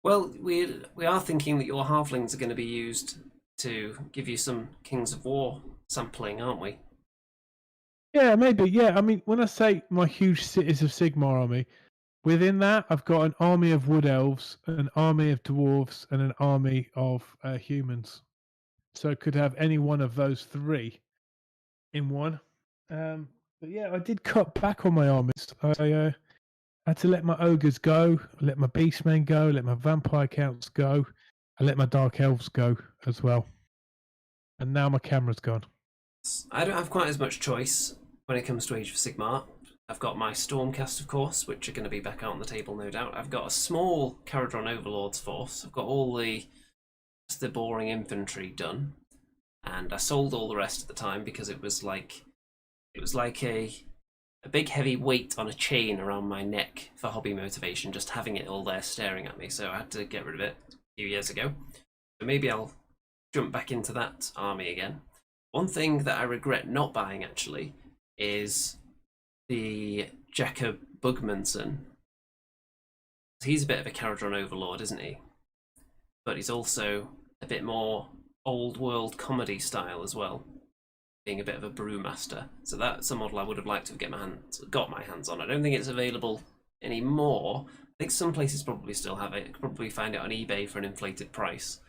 Well, we are thinking that your halflings are going to be used to give you some Kings of War sampling, aren't we? Yeah, maybe. Yeah, I mean, when I say my huge Cities of Sigmar army, within that I've got an army of wood elves, an army of dwarves, and an army of humans. So it could have any one of those three in one. But yeah, I did cut back on my armies. I had to let my ogres go, let my beastmen go, let my vampire counts go, I let my dark elves go as well. And now my camera's gone. I don't have quite as much choice when it comes to Age of Sigmar. I've got my Stormcast, of course, which are going to be back out on the table, no doubt. I've got a small Caradron Overlord's force. I've got all the boring infantry done, and I sold all the rest at the time because it was like a big heavy weight on a chain around my neck for hobby motivation, just having it all there staring at me. So I had to get rid of it a few years ago. So maybe I'll jump back into that army again. One thing that I regret not buying actually is the Jacob Bugmanson. He's a bit of a Caradron Overlord, isn't he? But he's also a bit more old world comedy style as well, being a bit of a brewmaster. So that's a model I would have liked to have got my hands on. I don't think it's available anymore. I think some places probably still have it. I could probably find it on eBay for an inflated price.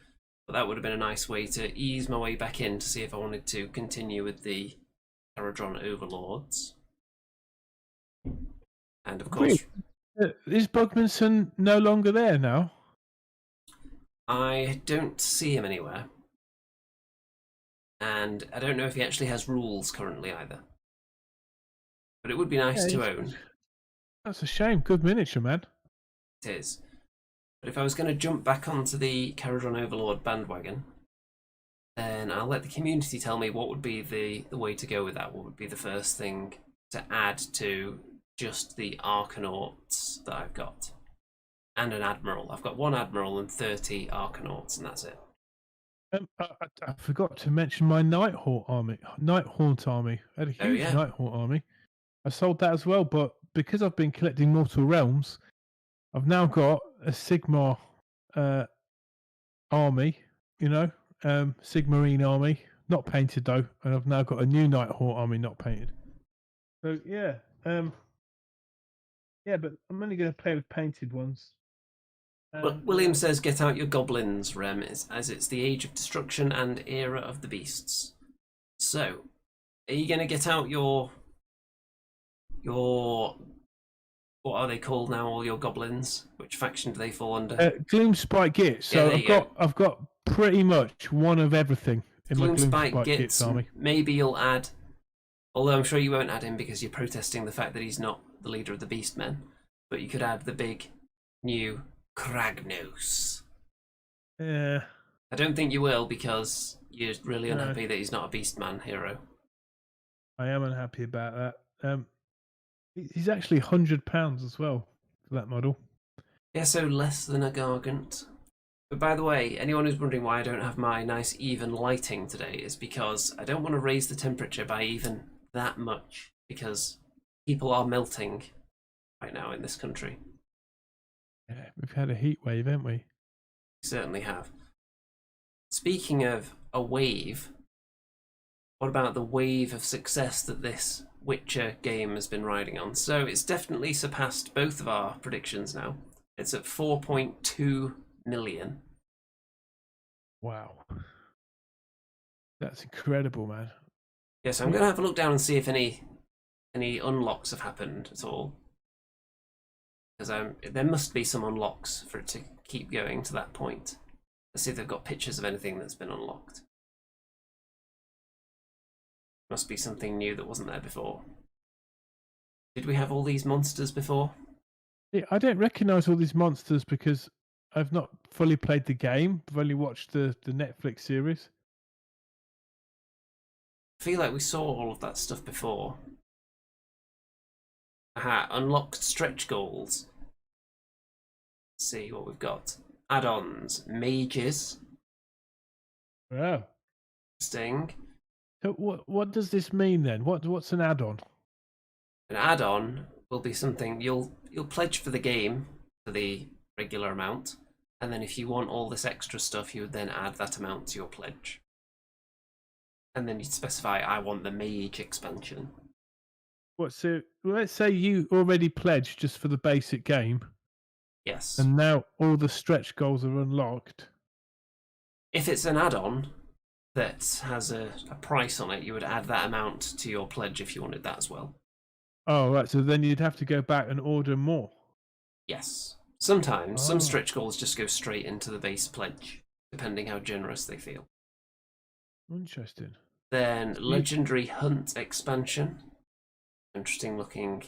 But that would have been a nice way to ease my way back in to see if I wanted to continue with the Caradron Overlords. And of course... Is Bugmanson no longer there now? I don't see him anywhere. And I don't know if he actually has rules currently either. But it would be nice to own. That's a shame. Good miniature, man. It is. But if I was going to jump back onto the Caradron Overlord bandwagon, then I'll let the community tell me what would be the way to go with that. What would be the first thing to add to just the Arcanauts that I've got? And an Admiral. I've got 1 Admiral and 30 Arcanauts, and that's it. I forgot to mention my Nighthaunt army. I had a huge yeah. Nighthaunt army. I sold that as well, but because I've been collecting Mortal Realms, I've now got a Sigmar army, Sigmarine army, not painted though, and I've now got a new Nighthaunt army, not painted. So yeah, but I'm only going to play with painted ones. Well, William says, "Get out your goblins, Rem, as it's the age of destruction and era of the beasts." So, are you going to get out your what are they called now? All your goblins? Which faction do they fall under? Gloomspite Gits. So I've got pretty much one of everything in my Gloomspite Gits army. Maybe you'll add, although I'm sure you won't add him because you're protesting the fact that he's not the leader of the Beastmen. But you could add the big new Kragnos. Yeah. I don't think you will because you're really unhappy that he's not a Beastman hero. I am unhappy about that. He's actually £100 as well for that model. Yeah, so less than a Gargant. But by the way, anyone who's wondering why I don't have my nice even lighting today is because I don't want to raise the temperature by even that much because people are melting right now in this country. Yeah, we've had a heat wave, haven't we? We certainly have. Speaking of a wave, what about the wave of success that this Witcher game has been riding on? So it's definitely surpassed both of our predictions now. It's at 4.2 million. Wow. That's incredible, man. Yeah, so I'm going to have a look down and see if any unlocks have happened at all. Because there must be some unlocks for it to keep going to that point. Let's see if they've got pictures of anything that's been unlocked. Must be something new that wasn't there before. Did we have all these monsters before? Yeah, I don't recognise all these monsters because I've not fully played the game. I've only watched the Netflix series. I feel like we saw all of that stuff before. Aha, unlocked stretch goals. Let's see what we've got. Add-ons, mages. Oh. Sting. So what does this mean then? What's an add-on? An add-on will be something you'll pledge for the game for the regular amount, and then if you want all this extra stuff, you would then add that amount to your pledge. And then you'd specify, I want the mage expansion. So let's say you already pledged just for the basic game. Yes. And now all the stretch goals are unlocked. If it's an add-on that has a price on it, you would add that amount to your pledge if you wanted that as well. Oh, right. So then you'd have to go back and order more. Yes. Sometimes some stretch goals just go straight into the base pledge, depending how generous they feel. Interesting. Then Legendary Hunt expansion. Interesting looking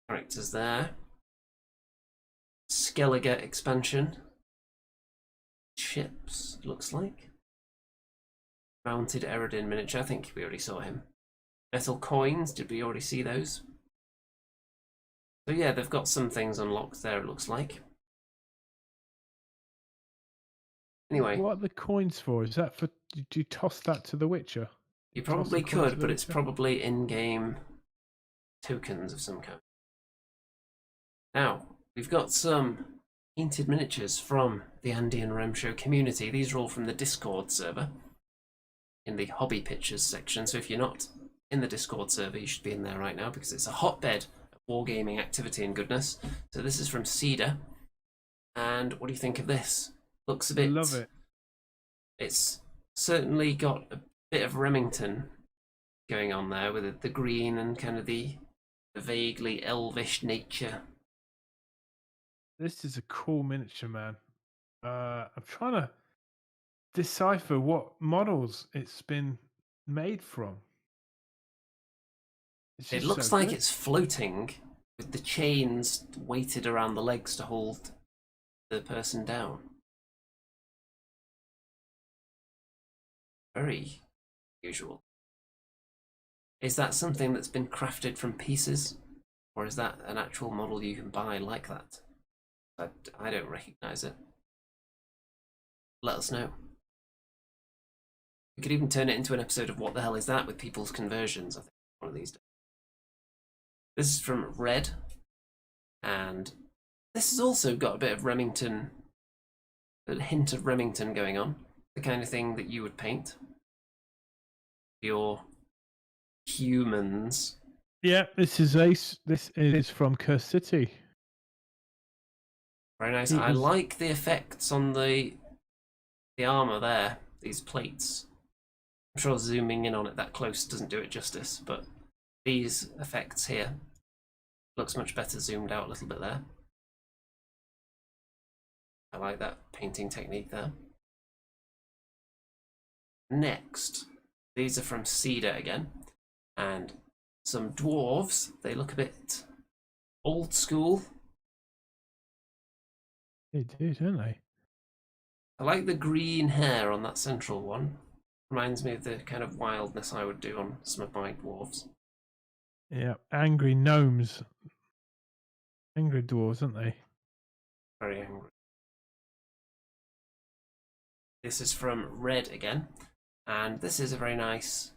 characters there. Skellige expansion. Ships, looks like. Mounted Eredin miniature, I think we already saw him. Metal coins, did we already see those? So yeah, they've got some things unlocked there, it looks like. Anyway. What are the coins for? Is that for, do you toss that to the Witcher? You probably could, but it's probably in-game tokens of some kind. Now, we've got some painted miniatures from the Andy and Rem Show community. These are all from the Discord server in the hobby pictures section. So if you're not in the Discord server, you should be in there right now because it's a hotbed of wargaming activity and goodness. So this is from Cedar. And what do you think of this? Looks a bit... I love it. It's certainly got a bit of Remington going on there with the green and kind of the vaguely elvish nature. This is a cool miniature, man. I'm trying to decipher what models it's been made from. It looks like it's floating with the chains weighted around the legs to hold the person down. Very usual. Is that something that's been crafted from pieces? Or is that an actual model you can buy like that? I don't recognise it. Let us know. We could even turn it into an episode of What the Hell Is That with people's conversions, I think, one of these days. This is from Red, and this has also got a bit of Remington, a hint of Remington going on. The kind of thing that you would paint. Your humans. Yeah, this is Ace. This is from Curse City. Very nice. I like the effects on the armor there, these plates. I'm sure zooming in on it that close doesn't do it justice, but these effects here looks much better zoomed out a little bit there. I like that painting technique there. Next, these are from Cedar again, and some dwarves. They look a bit old school. They do, don't they? I like the green hair on that central one. Reminds me of the kind of wildness I would do on some of my dwarves. Yeah, angry gnomes. Angry dwarves, aren't they? Very angry. This is from Red again, and this is a very nice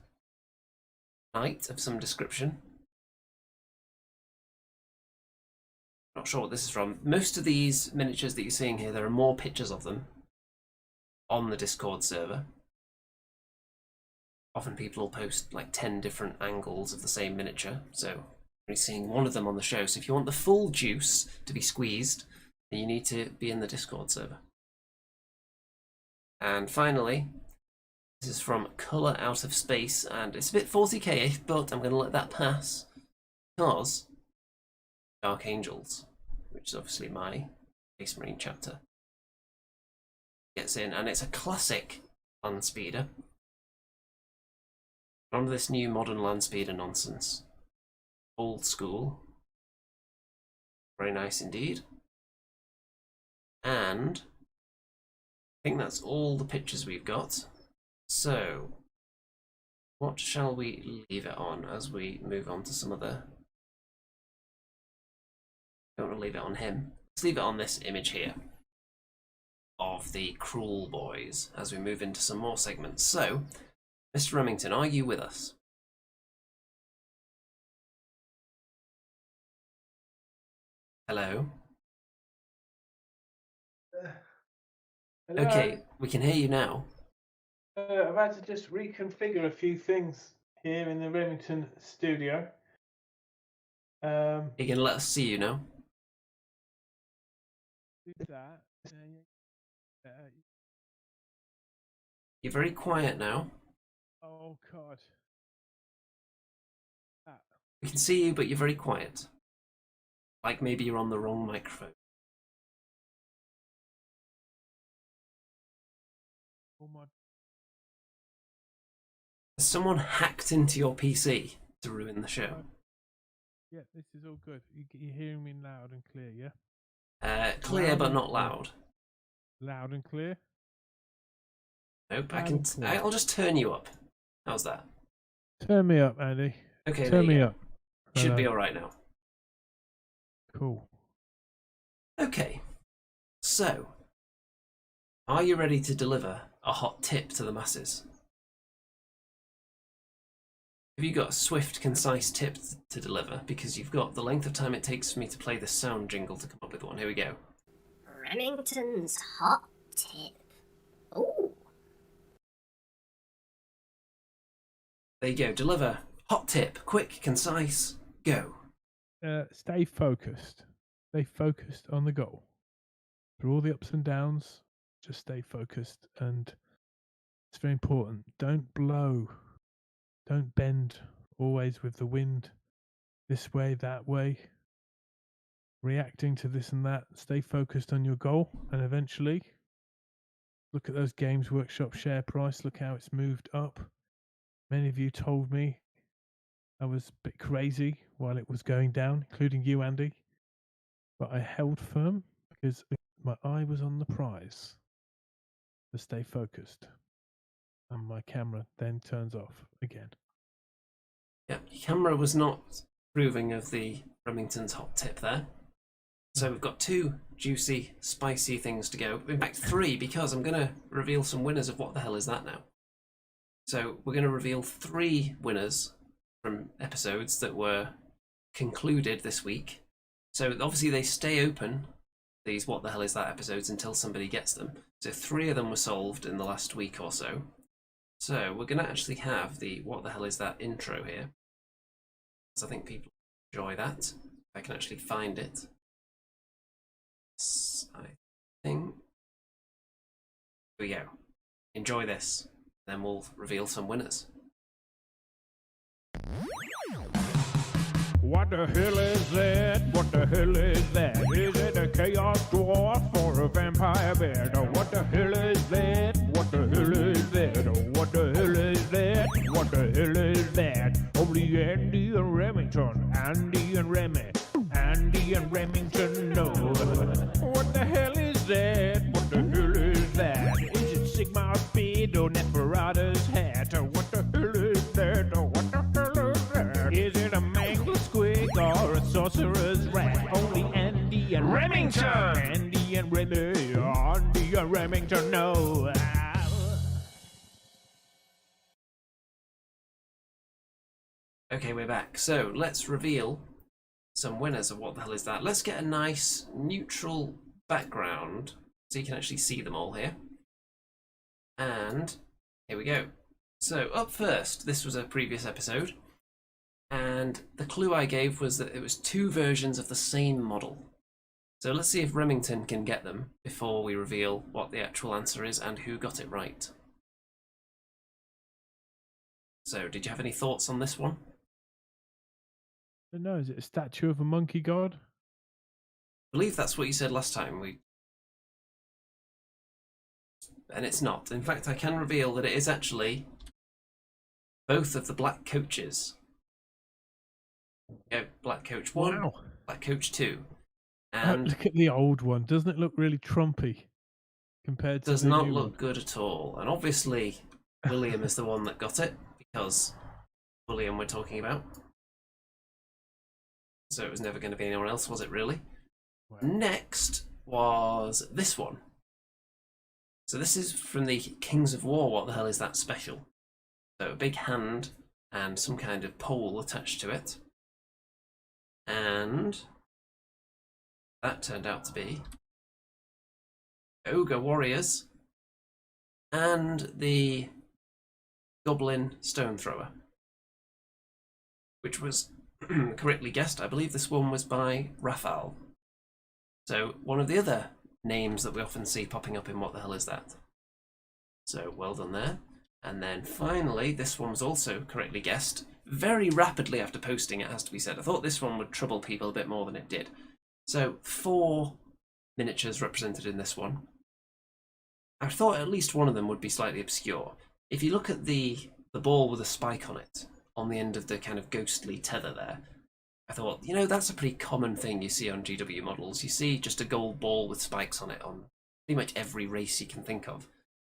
knight of some description. Not sure what this is from. Most of these miniatures that you're seeing here, there are more pictures of them on the Discord server. Often people will post like 10 different angles of the same miniature, so you're only seeing one of them on the show. So if you want the full juice to be squeezed, then you need to be in the Discord server. And finally, this is from Colour Out of Space, and it's a bit 40k, but I'm going to let that pass because Dark Angels, which is obviously my Space Marine chapter, gets in, and it's a classic land speeder. None of this new modern land speeder nonsense. Old school. Very nice indeed. And I think that's all the pictures we've got. So, what shall we leave it on as we move on to some other... Don't want to leave it on him. Let's leave it on this image here of the Cruel Boys as we move into some more segments. So, Mr. Remington, are you with us? Hello? Hello? Okay, we can hear you now. I've had to just reconfigure a few things here in the Remington studio. You're going to let us see you now? That. You're very quiet now. Oh God. We can see you, but you're very quiet. Like maybe you're on the wrong microphone. Oh my. Has someone hacked into your PC to ruin the show? Yeah, this is all good. You're hearing me loud and clear, yeah? Clear Loud but and not clear. loud. Loud and clear? Nope, Loud and clear. I'll just turn you up. How's that? Turn me up, Andy. Okay, there Turn you me go. up. Should be Hello. alright now. Cool. Okay, so are you ready to deliver a hot tip to the masses? Have you got a swift, concise tip to deliver? Because you've got the length of time it takes for me to play this sound jingle to come up with one. Here we go. Remington's hot tip. Ooh. There you go. Deliver. Hot tip. Quick, concise, go. Stay focused. Stay focused on the goal. Through all the ups and downs, just stay focused. And it's very important. Don't blow. Don't bend always with the wind this way, that way. Reacting to this and that. Stay focused on your goal. And eventually, look at those Games Workshop share price. Look how it's moved up. Many of you told me I was a bit crazy while it was going down, including you, Andy. But I held firm because my eye was on the prize to stay focused. And my camera then turns off again. Yeah, your camera was not approving of the Remington's hot tip there. So we've got 2 juicy, spicy things to go. In fact, 3, because I'm going to reveal some winners of What the Hell Is That now. So we're going to reveal 3 winners from episodes that were concluded this week. So obviously they stay open, these What the Hell Is That episodes, until somebody gets them. So 3 of them were solved in the last week or so. So we're going to actually have the What the Hell Is That intro here. So I think people enjoy that. If I can actually find it. I think. Here we go. Enjoy this. Then we'll reveal some winners. What the hell is that? What the hell is that? Is it a chaos dwarf or a vampire bear? Oh, what the hell is that? What the hell is that? Oh, what the hell is that? What the hell is that? Only Andy and Remington, Andy and Remy, Andy and Remington know. What the hell is that? What the hell is that? Is it Sigmar speed or Neferata's hat? Oh, what the hell is that? Oh, what the hell is that? Is it a mangled squig or a sorcerer's rat? Only Andy and Remington, Andy and Remy, Andy and Remington know. Okay, we're back. So let's reveal some winners of What the Hell Is That. Let's get a nice neutral background so you can actually see them all here. And here we go. So up first, this was a previous episode, and the clue I gave was that it was 2 versions of the same model. So let's see if Remington can get them before we reveal what the actual answer is and who got it right. So did you have any thoughts on this one? I don't know, is it a statue of a monkey god? I believe that's what you said last time. And it's not. In fact, I can reveal that it is actually both of the black coaches. Yeah, Black Coach 1, Wow. Black Coach 2. And Look at the old one. Doesn't it look really Trumpy compared to does the not new look one? good at all. And obviously, William is the one that got it, because William we're talking about. So it was never going to be anyone else, was it really? Wow. Next was this one. So this is from the Kings of War. What the hell is that special? So a big hand and some kind of pole attached to it. And that turned out to be Ogre Warriors and the Goblin Stone Thrower, which was correctly guessed. I believe this one was by Raphael. So one of the other names that we often see popping up in What the Hell Is That? So well done there. And then finally, this one was also correctly guessed very rapidly after posting, it has to be said. I thought this one would trouble people a bit more than it did. So 4 miniatures represented in this one. I thought at least one of them would be slightly obscure. If you look at the ball with a spike on it, on the end of the kind of ghostly tether there, I thought, you know, that's a pretty common thing you see on GW models. You see just a gold ball with spikes on it on pretty much every race you can think of.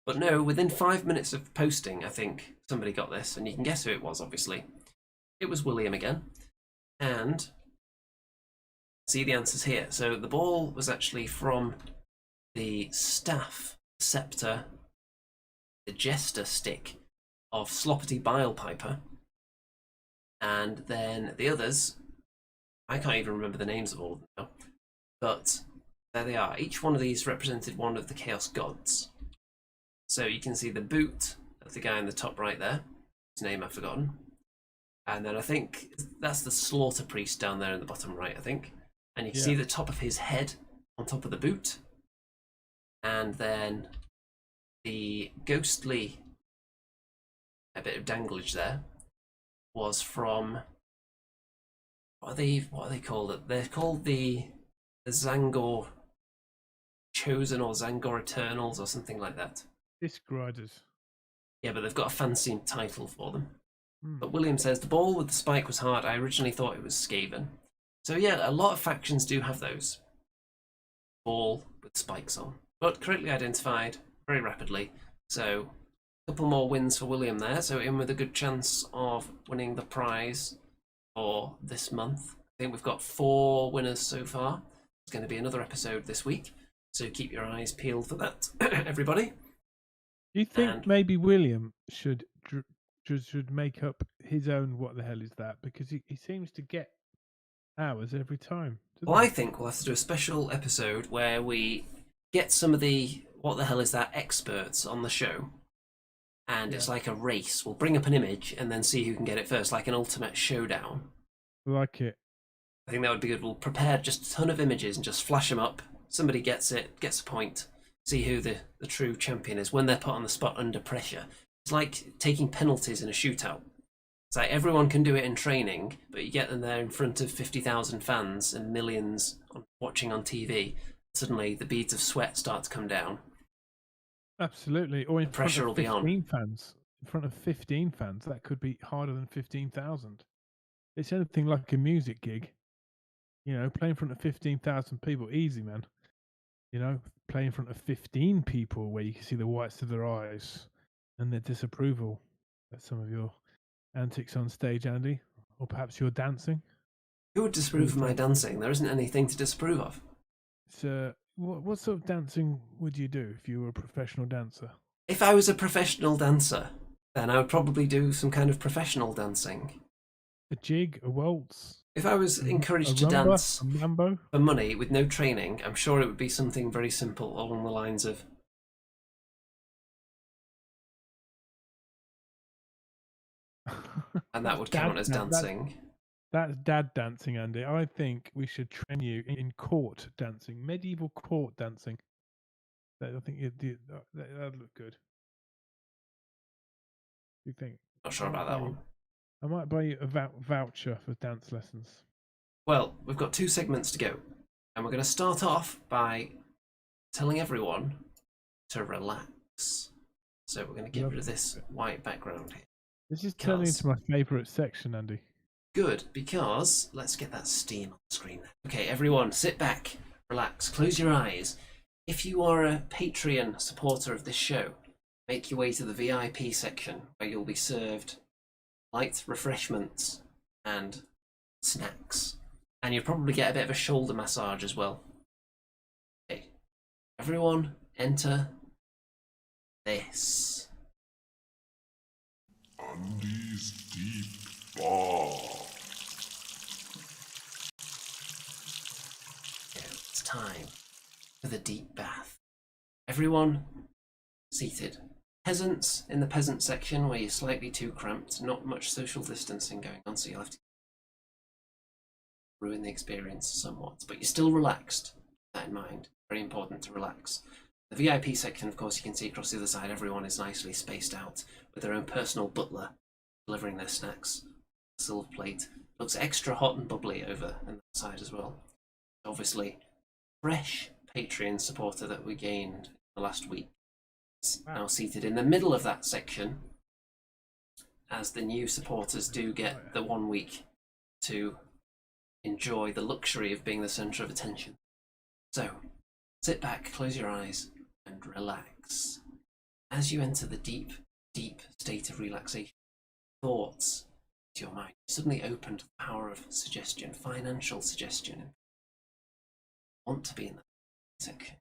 But no, within 5 minutes of posting, I think somebody got this, and you can guess who it was, obviously. It was William again. And see the answers here. So the ball was actually from the staff, scepter, the jester stick of Sloppity Bilepiper. And then the others, I can't even remember the names of all of them now, but there they are. Each one of these represented one of the Chaos Gods. So you can see the boot of the guy in the top right there, his name I've forgotten. And then I think that's the Slaughter Priest down there in the bottom right, I think. And you can see the top of his head on top of the boot. And then the ghostly, a bit of danglage there, was from, what are they called? They're called the Zangor Chosen or Zangor Eternals or something like that. Disc Riders. Yeah, but they've got a fancy title for them. Hmm. But William says, the ball with the spike was hard. I originally thought it was Skaven. So yeah, a lot of factions do have those. ball with spikes on, but correctly identified very rapidly. So a couple more wins for William there, so in with a good chance of winning the prize for this month. I think we've got 4 winners so far. There's going to be another episode this week, so keep your eyes peeled for that, everybody. Do you think And- maybe William should make up his own "What the hell is that"? Because he seems to get ours every time. Well, I think we'll have to do a special episode where we get some of the "What the hell is that" experts on the show, and it's like a race. We'll bring up an image and then see who can get it first, like an ultimate showdown. Like it. I think that would be good. We'll prepare just a ton of images and just flash them up. Somebody gets it, gets a point. See who the true champion is when they're put on the spot under pressure. It's like taking penalties in a shootout. It's like everyone can do it in training, but you get them there in front of 50,000 fans and millions watching on TV. Suddenly, the beads of sweat start to come down. Absolutely. Or in Pressure front will of be on. 15 fans. In front of 15 fans, that could be harder than 15,000. It's anything like a music gig. You know, playing in front of 15,000 people, easy, man. You know, play in front of 15 people where you can see the whites of their eyes and their disapproval at some of your antics on stage, Andy, or perhaps your dancing. Who would disapprove of my dancing? There isn't anything to disapprove of. So, what sort of dancing would you do if you were a professional dancer? If I was a professional dancer, then I would probably do some kind of professional dancing. A jig, a waltz? If I was encouraged to rumba, dance a mambo? for money with no training, I'm sure it would be something very simple along the lines of and that would count as dancing. That's dad dancing, Andy. I think we should train you in court dancing, medieval court dancing. I think that'd look good. Do you think? Not sure about that one. I might buy you a voucher for dance lessons. Well, we've got 2 segments to go, and we're going to start off by telling everyone to relax. So we're going to get rid of this white background here. This is turning into my favourite section, Andy. Good, because let's get that steam on the screen. Okay, everyone, sit back, relax, close your eyes. If you are a Patreon supporter of this show, make your way to the VIP section where you'll be served light refreshments and snacks. And you'll probably get a bit of a shoulder massage as well. Okay, everyone enter this. Andy's Deep Bar. It's time for the deep bath. Everyone seated. Peasants in the peasant section where you're slightly too cramped, not much social distancing going on, so you'll have to ruin the experience somewhat, but you're still relaxed. Keep that in mind. Very important to relax. The VIP section, of course, you can see across the other side, everyone is nicely spaced out with their own personal butler delivering their snacks. Silver plate. Looks extra hot and bubbly over on that side as well. Obviously, fresh Patreon supporter that we gained the last week is now seated in the middle of that section, as the new supporters do get the 1 week to enjoy the luxury of being the centre of attention. So, sit back, close your eyes, and relax. As you enter the deep, deep state of relaxation, thoughts to your mind suddenly open to the power of suggestion, financial suggestion. Want to be in that section.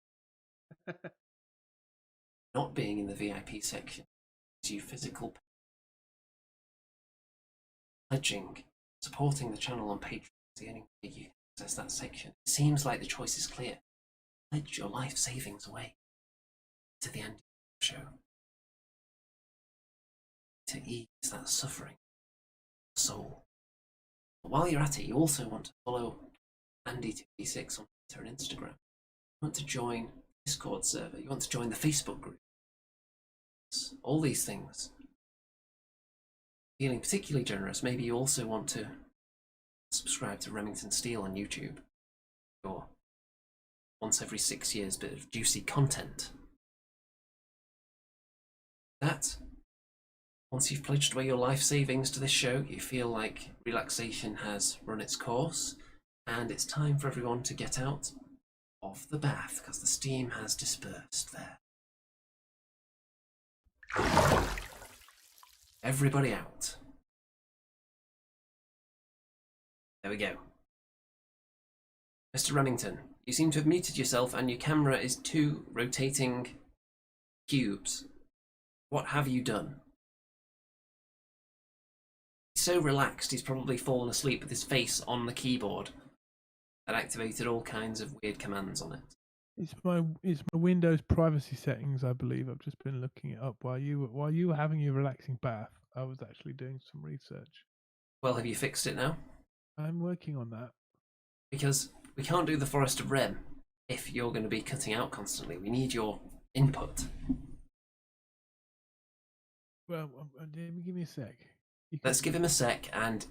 Not being in the VIP section gives you physical pledging, supporting the channel on Patreon is the only way you can access that section. It seems like the choice is clear. Pledge your life savings away to the end of the show to ease that suffering of the soul. But while you're at it, you also want to follow Andy2B6 on Twitter and Instagram. You want to join the Discord server. You want to join the Facebook group. All these things. Feeling particularly generous, maybe you also want to subscribe to Remington Steel on YouTube. Or once every 6 years bit of juicy content. That, once you've pledged away your life savings to this show, you feel like relaxation has run its course, and it's time for everyone to get out of the bath because the steam has dispersed there. Everybody out. There we go. Mr. Remington, you seem to have muted yourself and your camera is 2 rotating cubes. What have you done? He's so relaxed he's probably fallen asleep with his face on the keyboard. That activated all kinds of weird commands on it. It's my Windows privacy settings, I believe. I've just been looking it up while you were having your relaxing bath. I was actually doing some research. Well, have you fixed it now? I'm working on that. Because we can't do the Forest of Rem if you're going to be cutting out constantly. We need your input. Well, give me a sec. Let's give him a sec, and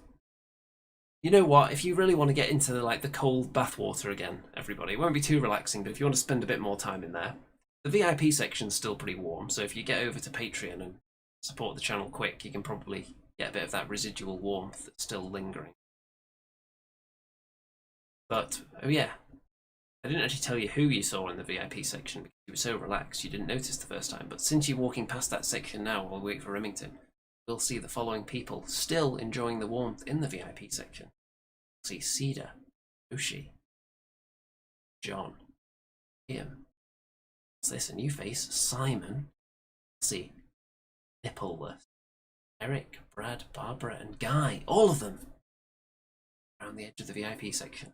you know what? If you really want to get into the cold bathwater again, everybody, it won't be too relaxing, but if you want to spend a bit more time in there, the VIP section's still pretty warm, so if you get over to Patreon and support the channel quick, you can probably get a bit of that residual warmth that's still lingering. But, oh yeah, I didn't actually tell you who you saw in the VIP section because you were so relaxed you didn't notice the first time, but since you're walking past that section now while we wait for Remington, we'll see the following people still enjoying the warmth in the VIP section. We'll see Cedar, Ushi, John, Ian. What's this, a new face? Simon. Let's see, Nippleless, Eric, Brad, Barbara, and Guy. All of them around the edge of the VIP section.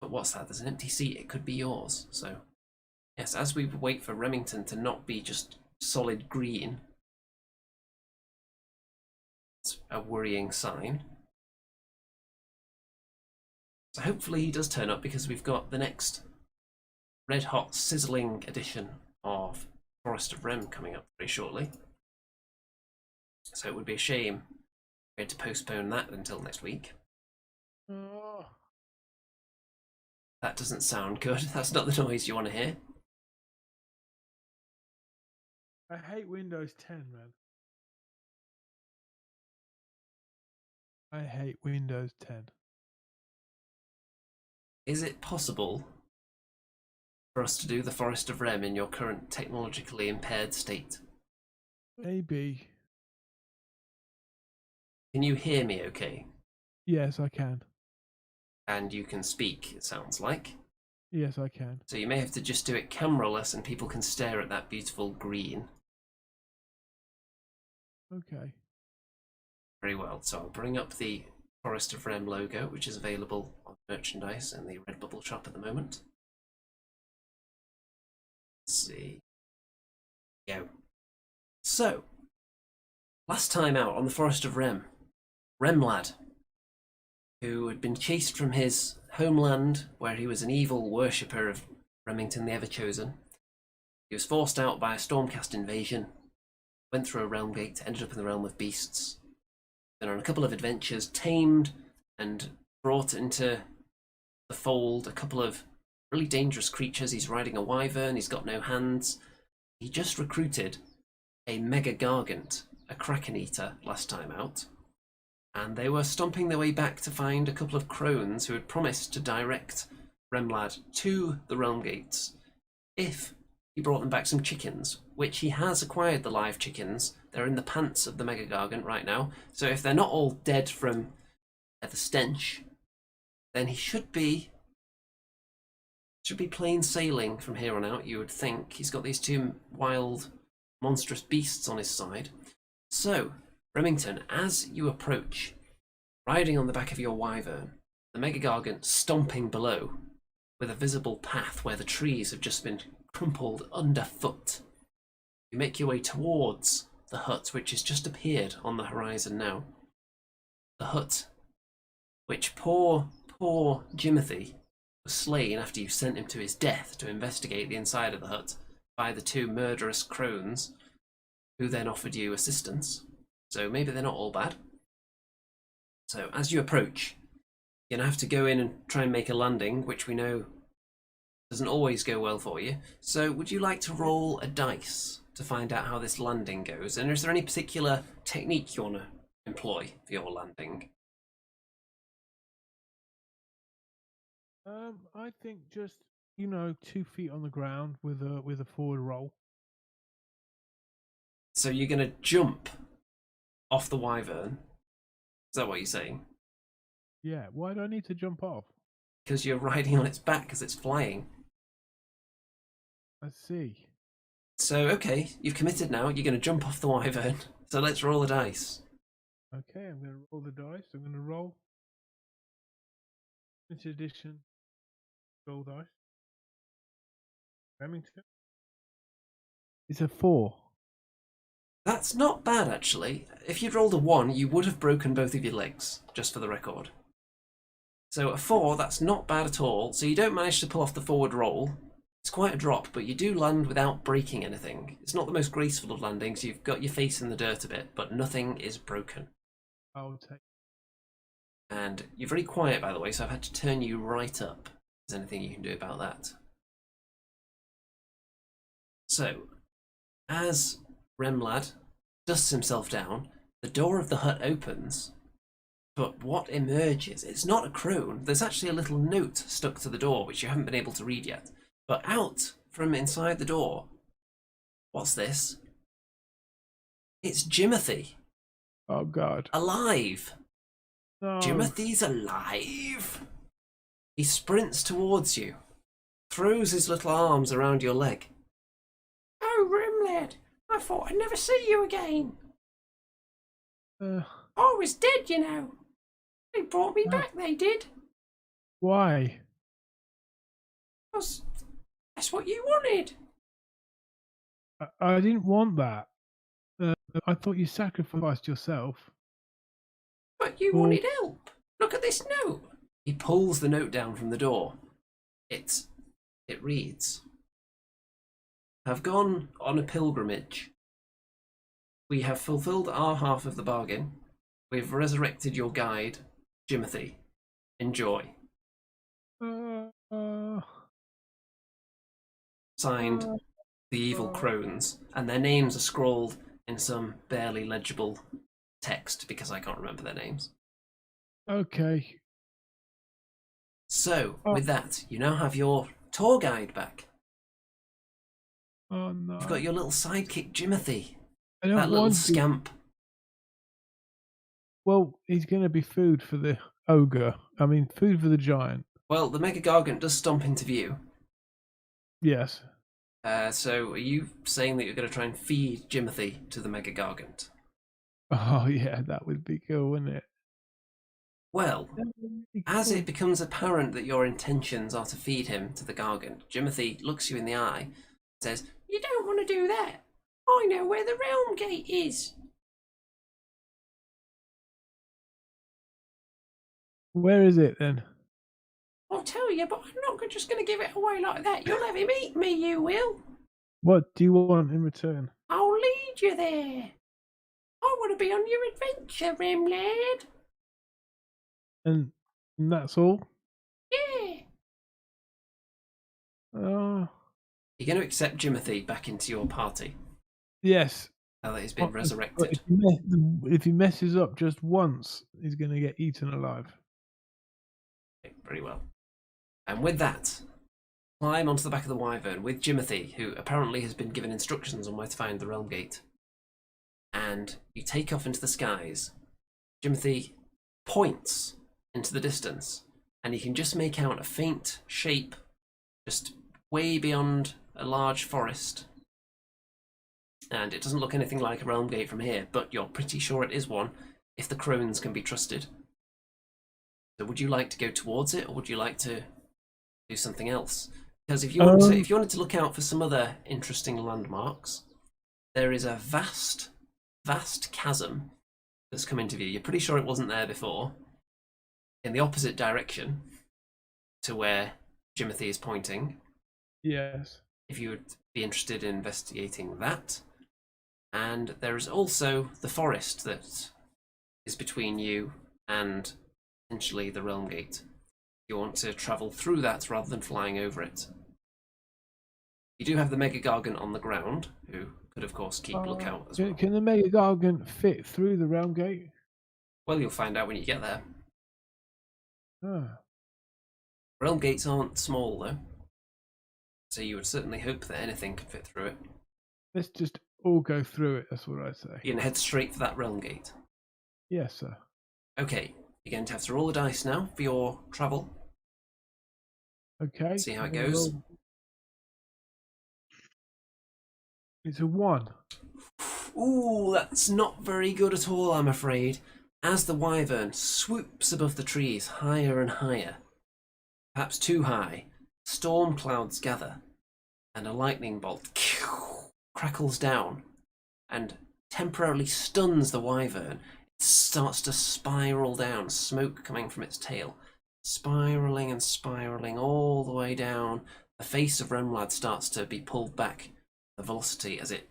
But what's that? There's an empty seat. It could be yours. So, yes, as we wait for Remington to not be just solid green, it's a worrying sign. So hopefully he does turn up because we've got the next red hot sizzling edition of Forest of Rem coming up very shortly. So it would be a shame we had to postpone that until next week. Oh. That doesn't sound good. That's not the noise you want to hear. I hate Windows 10, man. I hate Windows 10. Is it possible for us to do the Forest of Rem in your current technologically impaired state? Maybe. Can you hear me okay? Yes, I can. And you can speak, it sounds like. Yes, I can. So you may have to just do it cameraless and people can stare at that beautiful green. Okay. Very well. So I'll bring up the Forest of Rem logo, which is available on merchandise in the Redbubble shop at the moment. Let's see. Go. So, last time out on the Forest of Rem, Remlad, who had been chased from his homeland, where he was an evil worshipper of Remington the Everchosen. He was forced out by a Stormcast invasion, went through a realm gate, ended up in the realm of beasts. Been on a couple of adventures, tamed and brought into the fold a couple of really dangerous creatures. He's riding a wyvern, he's got no hands. He just recruited a mega gargant, a kraken eater, last time out. And they were stomping their way back to find a couple of crones who had promised to direct Remlad to the realm gates if he brought them back some chickens, which he has acquired the live chickens. They're in the pants of the Mega Gargant right now, so if they're not all dead from the stench, then he should be plain sailing from here on out, you would think. He's got these two wild, monstrous beasts on his side. So, Remington, as you approach, riding on the back of your wyvern, the Mega Gargant stomping below, with a visible path where the trees have just been crumpled underfoot. You make your way towards the hut, which has just appeared on the horizon now. The hut, which poor Jimothy was slain after you sent him to his death to investigate the inside of the hut by the two murderous crones, who then offered you assistance. So maybe they're not all bad. So as you approach, you're going to have to go in and try and make a landing, which we know doesn't always go well for you. So would you like to roll a dice to find out how this landing goes? And is there any particular technique you want to employ for your landing? I think just 2 feet on the ground with a forward roll. So you're going to jump off the wyvern? Is that what you're saying? Yeah. Why do I need to jump off? Because you're riding on its back as it's flying. I see. So, okay, you've committed now. You're going to jump off the wyvern. So let's roll the dice. Okay, I'm going to roll the dice. I'm going to roll. Into addition. Roll dice. Remington. It's a 4. That's not bad, actually. If you'd rolled a 1, you would have broken both of your legs, just for the record. So a 4, that's not bad at all. So you don't manage to pull off the forward roll. It's quite a drop, but you do land without breaking anything. It's not the most graceful of landings. You've got your face in the dirt a bit, but nothing is broken. I'll take. And you're very quiet, by the way, so I've had to turn you right up. Is there anything you can do about that? So, as Remlad dusts himself down, the door of the hut opens, but what emerges, it's not a crone. There's actually a little note stuck to the door, which you haven't been able to read yet. But out from inside the door, what's this? It's Jimothy. Oh, God. Alive. No. Jimothy's alive. He sprints towards you, throws his little arms around your leg. Oh, Remlad, I thought I'd never see you again. I was dead, you know. They brought me back, they did. Why? Because that's what you wanted. I didn't want that. I thought you sacrificed yourself. But you wanted help. Look at this note. He pulls the note down from the door. It reads, "Have gone on a pilgrimage. We have fulfilled our half of the bargain. We have resurrected your guide, Jimothy. Enjoy." Signed, the evil crones, and their names are scrawled in some barely legible text because I can't remember their names. Okay. So, with that, you now have your tour guide back. Oh, no. You've got your little sidekick, Jimothy. I don't That little want to. scamp. Well, he's going to be food for the ogre. I mean, food for the giant. Well, the Mega Gargant does stomp into view. Yes. So, are you saying that you're going to try and feed Jimothy to the Mega Gargant? Oh, yeah, that would be cool, wouldn't it? Well, That would be as cool. it becomes apparent that your intentions are to feed him to the Gargant, Jimothy looks you in the eye and says, "You don't want to do that. I know where the Realm Gate is." Where is it then? I'll tell you, but I'm not just going to give it away like that. You'll have him eat me, you will. What do you want in return? I'll lead you there. I want to be on your adventure, Remlad. And that's all? Yeah. Oh, You're going to accept Jimothy back into your party yes. now that he's been But resurrected. if he messes up just once, he's going to get eaten alive. Okay, very well. And with that, climb onto the back of the wyvern with Jimothy, who apparently has been given instructions on where to find the Realm Gate. And you take off into the skies. Jimothy points into the distance, and you can just make out a faint shape just way beyond a large forest. And it doesn't look anything like a Realm Gate from here, but you're pretty sure it is one, if the crones can be trusted. So would you like to go towards it, or would you like to do something else? Because if you wanted to look out for some other interesting landmarks, there is a vast chasm that's come into view. You're pretty sure it wasn't there before. In the opposite direction to where Jimothy is pointing. Yes. If you would be interested in investigating that. And there is also the forest that is between you and potentially the Realm Gate. You want to travel through that rather than flying over it. You do have the Mega Gargant on the ground, who could of course keep lookout as well. Can the Mega Gargant fit through the Realm Gate? Well, you'll find out when you get there. Ah. Realm gates aren't small though, so you would certainly hope that anything could fit through it. Let's just all go through it. That's what I say. You're gonna head straight for that realm gate. Yes, sir. Okay, you're going to have to roll the dice now for your travel. Okay. See how it I'm gonna goes. roll. It's a 1. Ooh, that's not very good at all, I'm afraid. As the wyvern swoops above the trees higher and higher, perhaps too high, storm clouds gather, and a lightning bolt crackles down and temporarily stuns the wyvern. It starts to spiral down, smoke coming from its tail, spiraling and spiraling all the way down. The face of Remlad starts to be pulled back, the velocity as it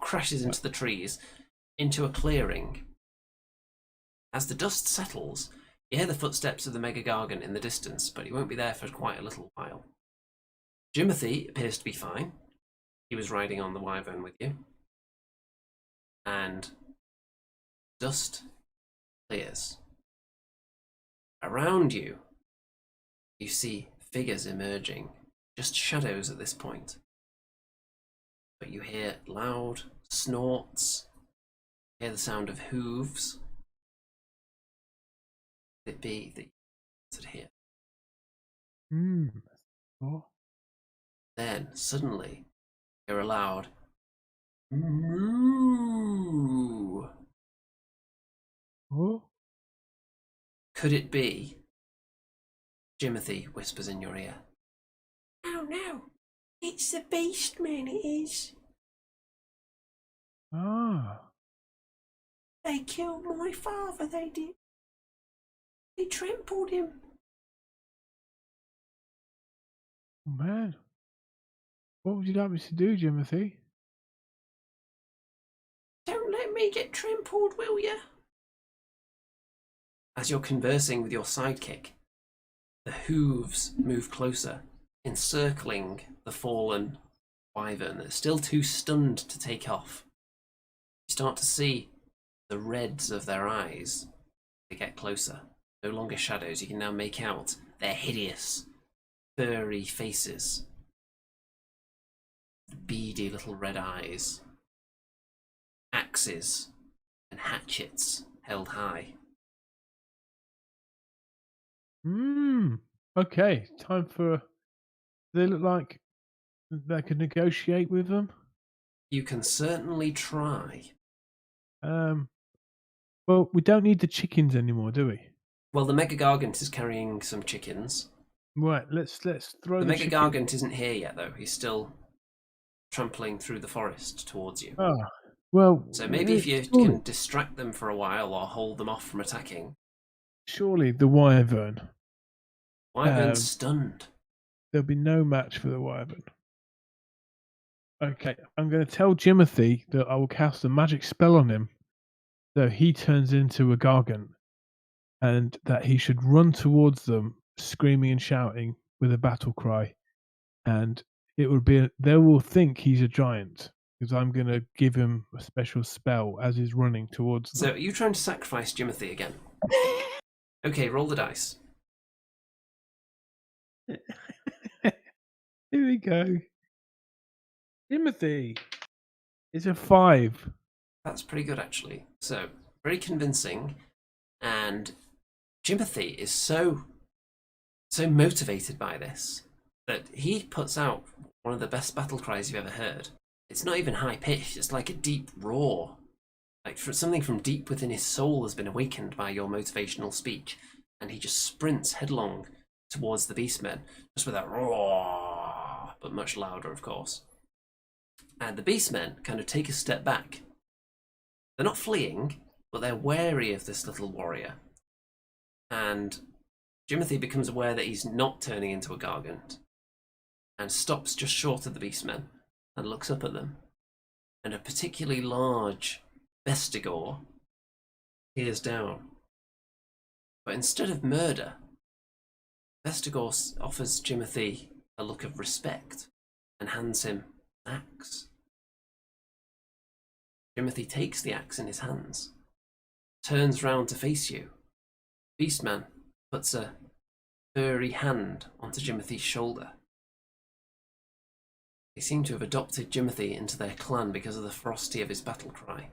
crashes into the trees, into a clearing. As the dust settles, you hear the footsteps of the Mega Gargant in the distance, but he won't be there for quite a little while. Jimothy appears to be fine. He was riding on the wyvern with you. And dust clears. Around you, you see figures emerging, just shadows at this point. But you hear loud snorts, you hear the sound of hooves. Could it be that you answered here? Oh. Then, suddenly, you hear a loud moo. Oh. Could it be? Jimothy whispers in your ear. Oh no, it's the Beastmen, it is. Ah. They killed my father, they did. They trampled him. Oh, man. What would you like me to do, Jimothy? Don't let me get trampled, will you? As you're conversing with your sidekick, the hooves move closer, encircling the fallen wyvern that's still too stunned to take off. You start to see the reds of their eyes. They get closer. No longer shadows. You can now make out their hideous, furry faces. Beady little red eyes. Axes and hatchets held high. Okay, time for. They look like they could negotiate with them. You can certainly try. Well, we don't need the chickens anymore, do we? Well, the Mega Gargant is carrying some chickens. Right, let's throw The the Mega chicken. Gargant isn't here yet, though. He's still trampling through the forest towards you. Ah, well. So maybe if you can distract them for a while or hold them off from attacking. Surely the wyvern. Wyvern's stunned. There'll be no match for the wyvern. Okay, I'm going to tell Jimothy that I will cast a magic spell on him, so he turns into a gargant, and that he should run towards them, screaming and shouting with a battle cry, and it would be they will think he's a giant because I'm going to give him a special spell as he's running towards them. So are you trying to sacrifice Jimothy again? Okay, roll the dice. Here we go. Timothy is a 5. That's pretty good, actually. So, very convincing. And Jimothy is so motivated by this that he puts out one of the best battle cries you've ever heard. It's not even high pitched, it's like a deep roar. Like something from deep within his soul has been awakened by your motivational speech, and he just sprints headlong towards the beastmen, just with that roar, but much louder, of course. And the beastmen kind of take a step back. They're not fleeing, but they're wary of this little warrior. And Jimothy becomes aware that he's not turning into a gargant, and stops just short of the beastmen and looks up at them. And a particularly large Vestigor peers down. But instead of murder, Vestigor offers Jimothy a look of respect and hands him an axe. Jimothy takes the axe in his hands, turns round to face you. Beastman puts a furry hand onto Jimothy's shoulder. They seem to have adopted Jimothy into their clan because of the ferocity of his battle cry.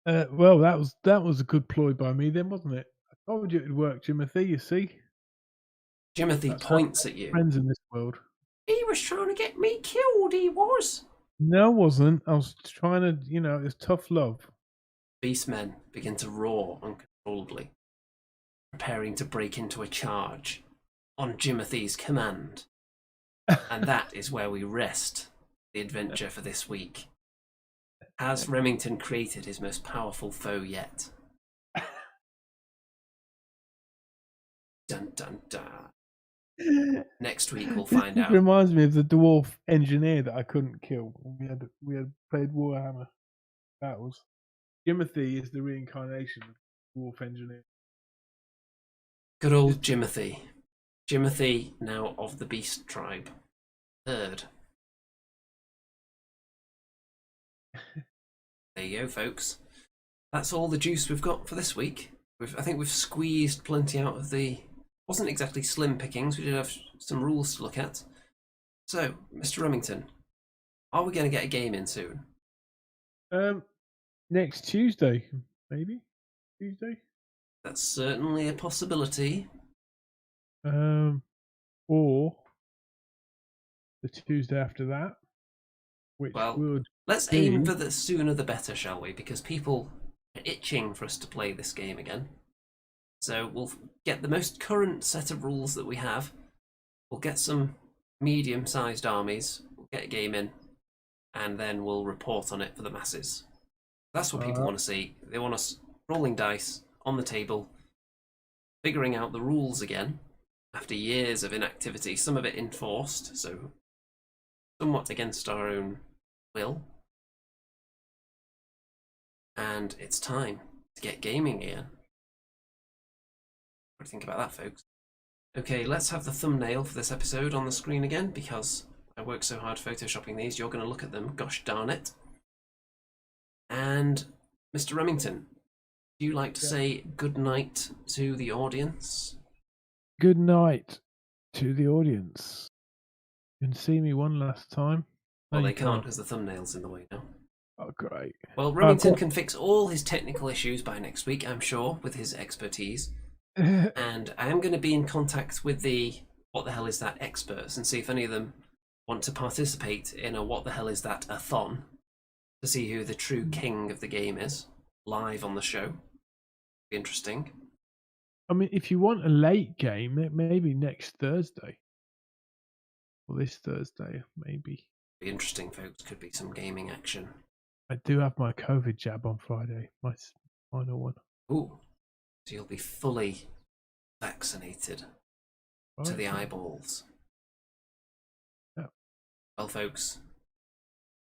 Well, that was a good ploy by me then, wasn't it? I told you it'd work, Jimothy, you see? Jimothy That's how points at you. friends in this world. He was trying to get me killed, he was. No, I wasn't. I was trying to, it's tough love. Beastmen begin to roar uncontrollably, preparing to break into a charge on Jimothy's command. And that is where we rest the adventure for this week. Has Remington created his most powerful foe yet? Dun dun dun. Next week we'll find out. It reminds me of the dwarf engineer that I couldn't kill. We had played Warhammer battles. Jimothy is the reincarnation of the dwarf engineer. Good old Jimothy. Jimothy, now of the Beast tribe. Third. There you go, folks. That's all the juice we've got for this week. I think we've squeezed plenty out of the... Wasn't exactly slim pickings. We did have some rules to look at. So, Mr. Remington, are we going to get a game in soon? Next Tuesday, maybe? Tuesday? That's certainly a possibility. Or the Tuesday after that, which would let's aim for the sooner the better, shall we? Because people are itching for us to play this game again. So we'll get the most current set of rules that we have. We'll get some medium-sized armies. We'll get a game in, and then we'll report on it for the masses. That's what people want to see. They want us rolling dice on the table, figuring out the rules again after years of inactivity, some of it enforced, so somewhat against our own will. And it's time to get gaming again. What do you think about that, folks? Okay, let's have the thumbnail for this episode on the screen again, because I worked so hard photoshopping these, you're going to look at them, gosh darn it. And Mr. Remington, do you like to say good night to the audience? Good night to the audience. You can see me one last time. Well, they can't because the thumbnail's in the way now. Oh, great. Well, Remington can fix all his technical issues by next week, I'm sure, with his expertise. And I am going to be in contact with the What the Hell Is That experts and see if any of them want to participate in a What the Hell Is That-a-thon to see who the true king of the game is, live on the show. Be interesting. I mean, if you want a late game, maybe next Thursday. Or this Thursday, maybe. Be interesting, folks. Could be some gaming action. I do have my COVID jab on Friday, my final one. Ooh. So you'll be fully vaccinated to the eyeballs. Yeah. Well, folks,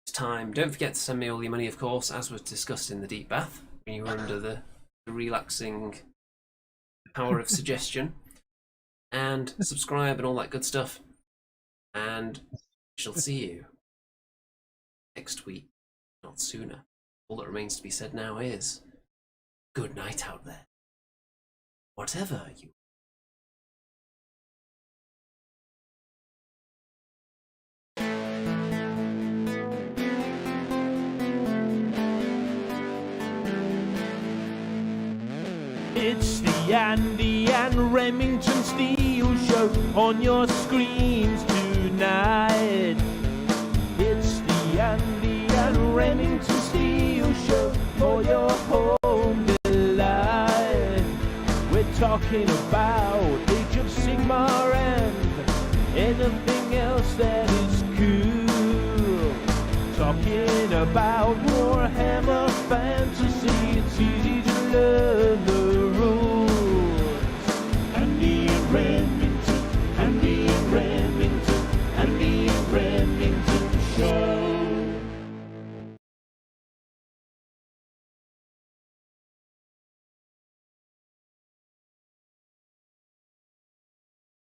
it's time. Don't forget to send me all your money, of course, as was discussed in the deep bath, when you were under the relaxing power of suggestion. And subscribe and all that good stuff. And we shall see you next week, not sooner. All that remains to be said now is good night out there. Whatever you... It's the Andy and Remington Steel Show on your screens tonight. It's the Andy and Remington Steel Show for your home delight. We're talking about Age of Sigmar and anything else that is cool. Talking about Warhammer Fantasy, it's easy to learn.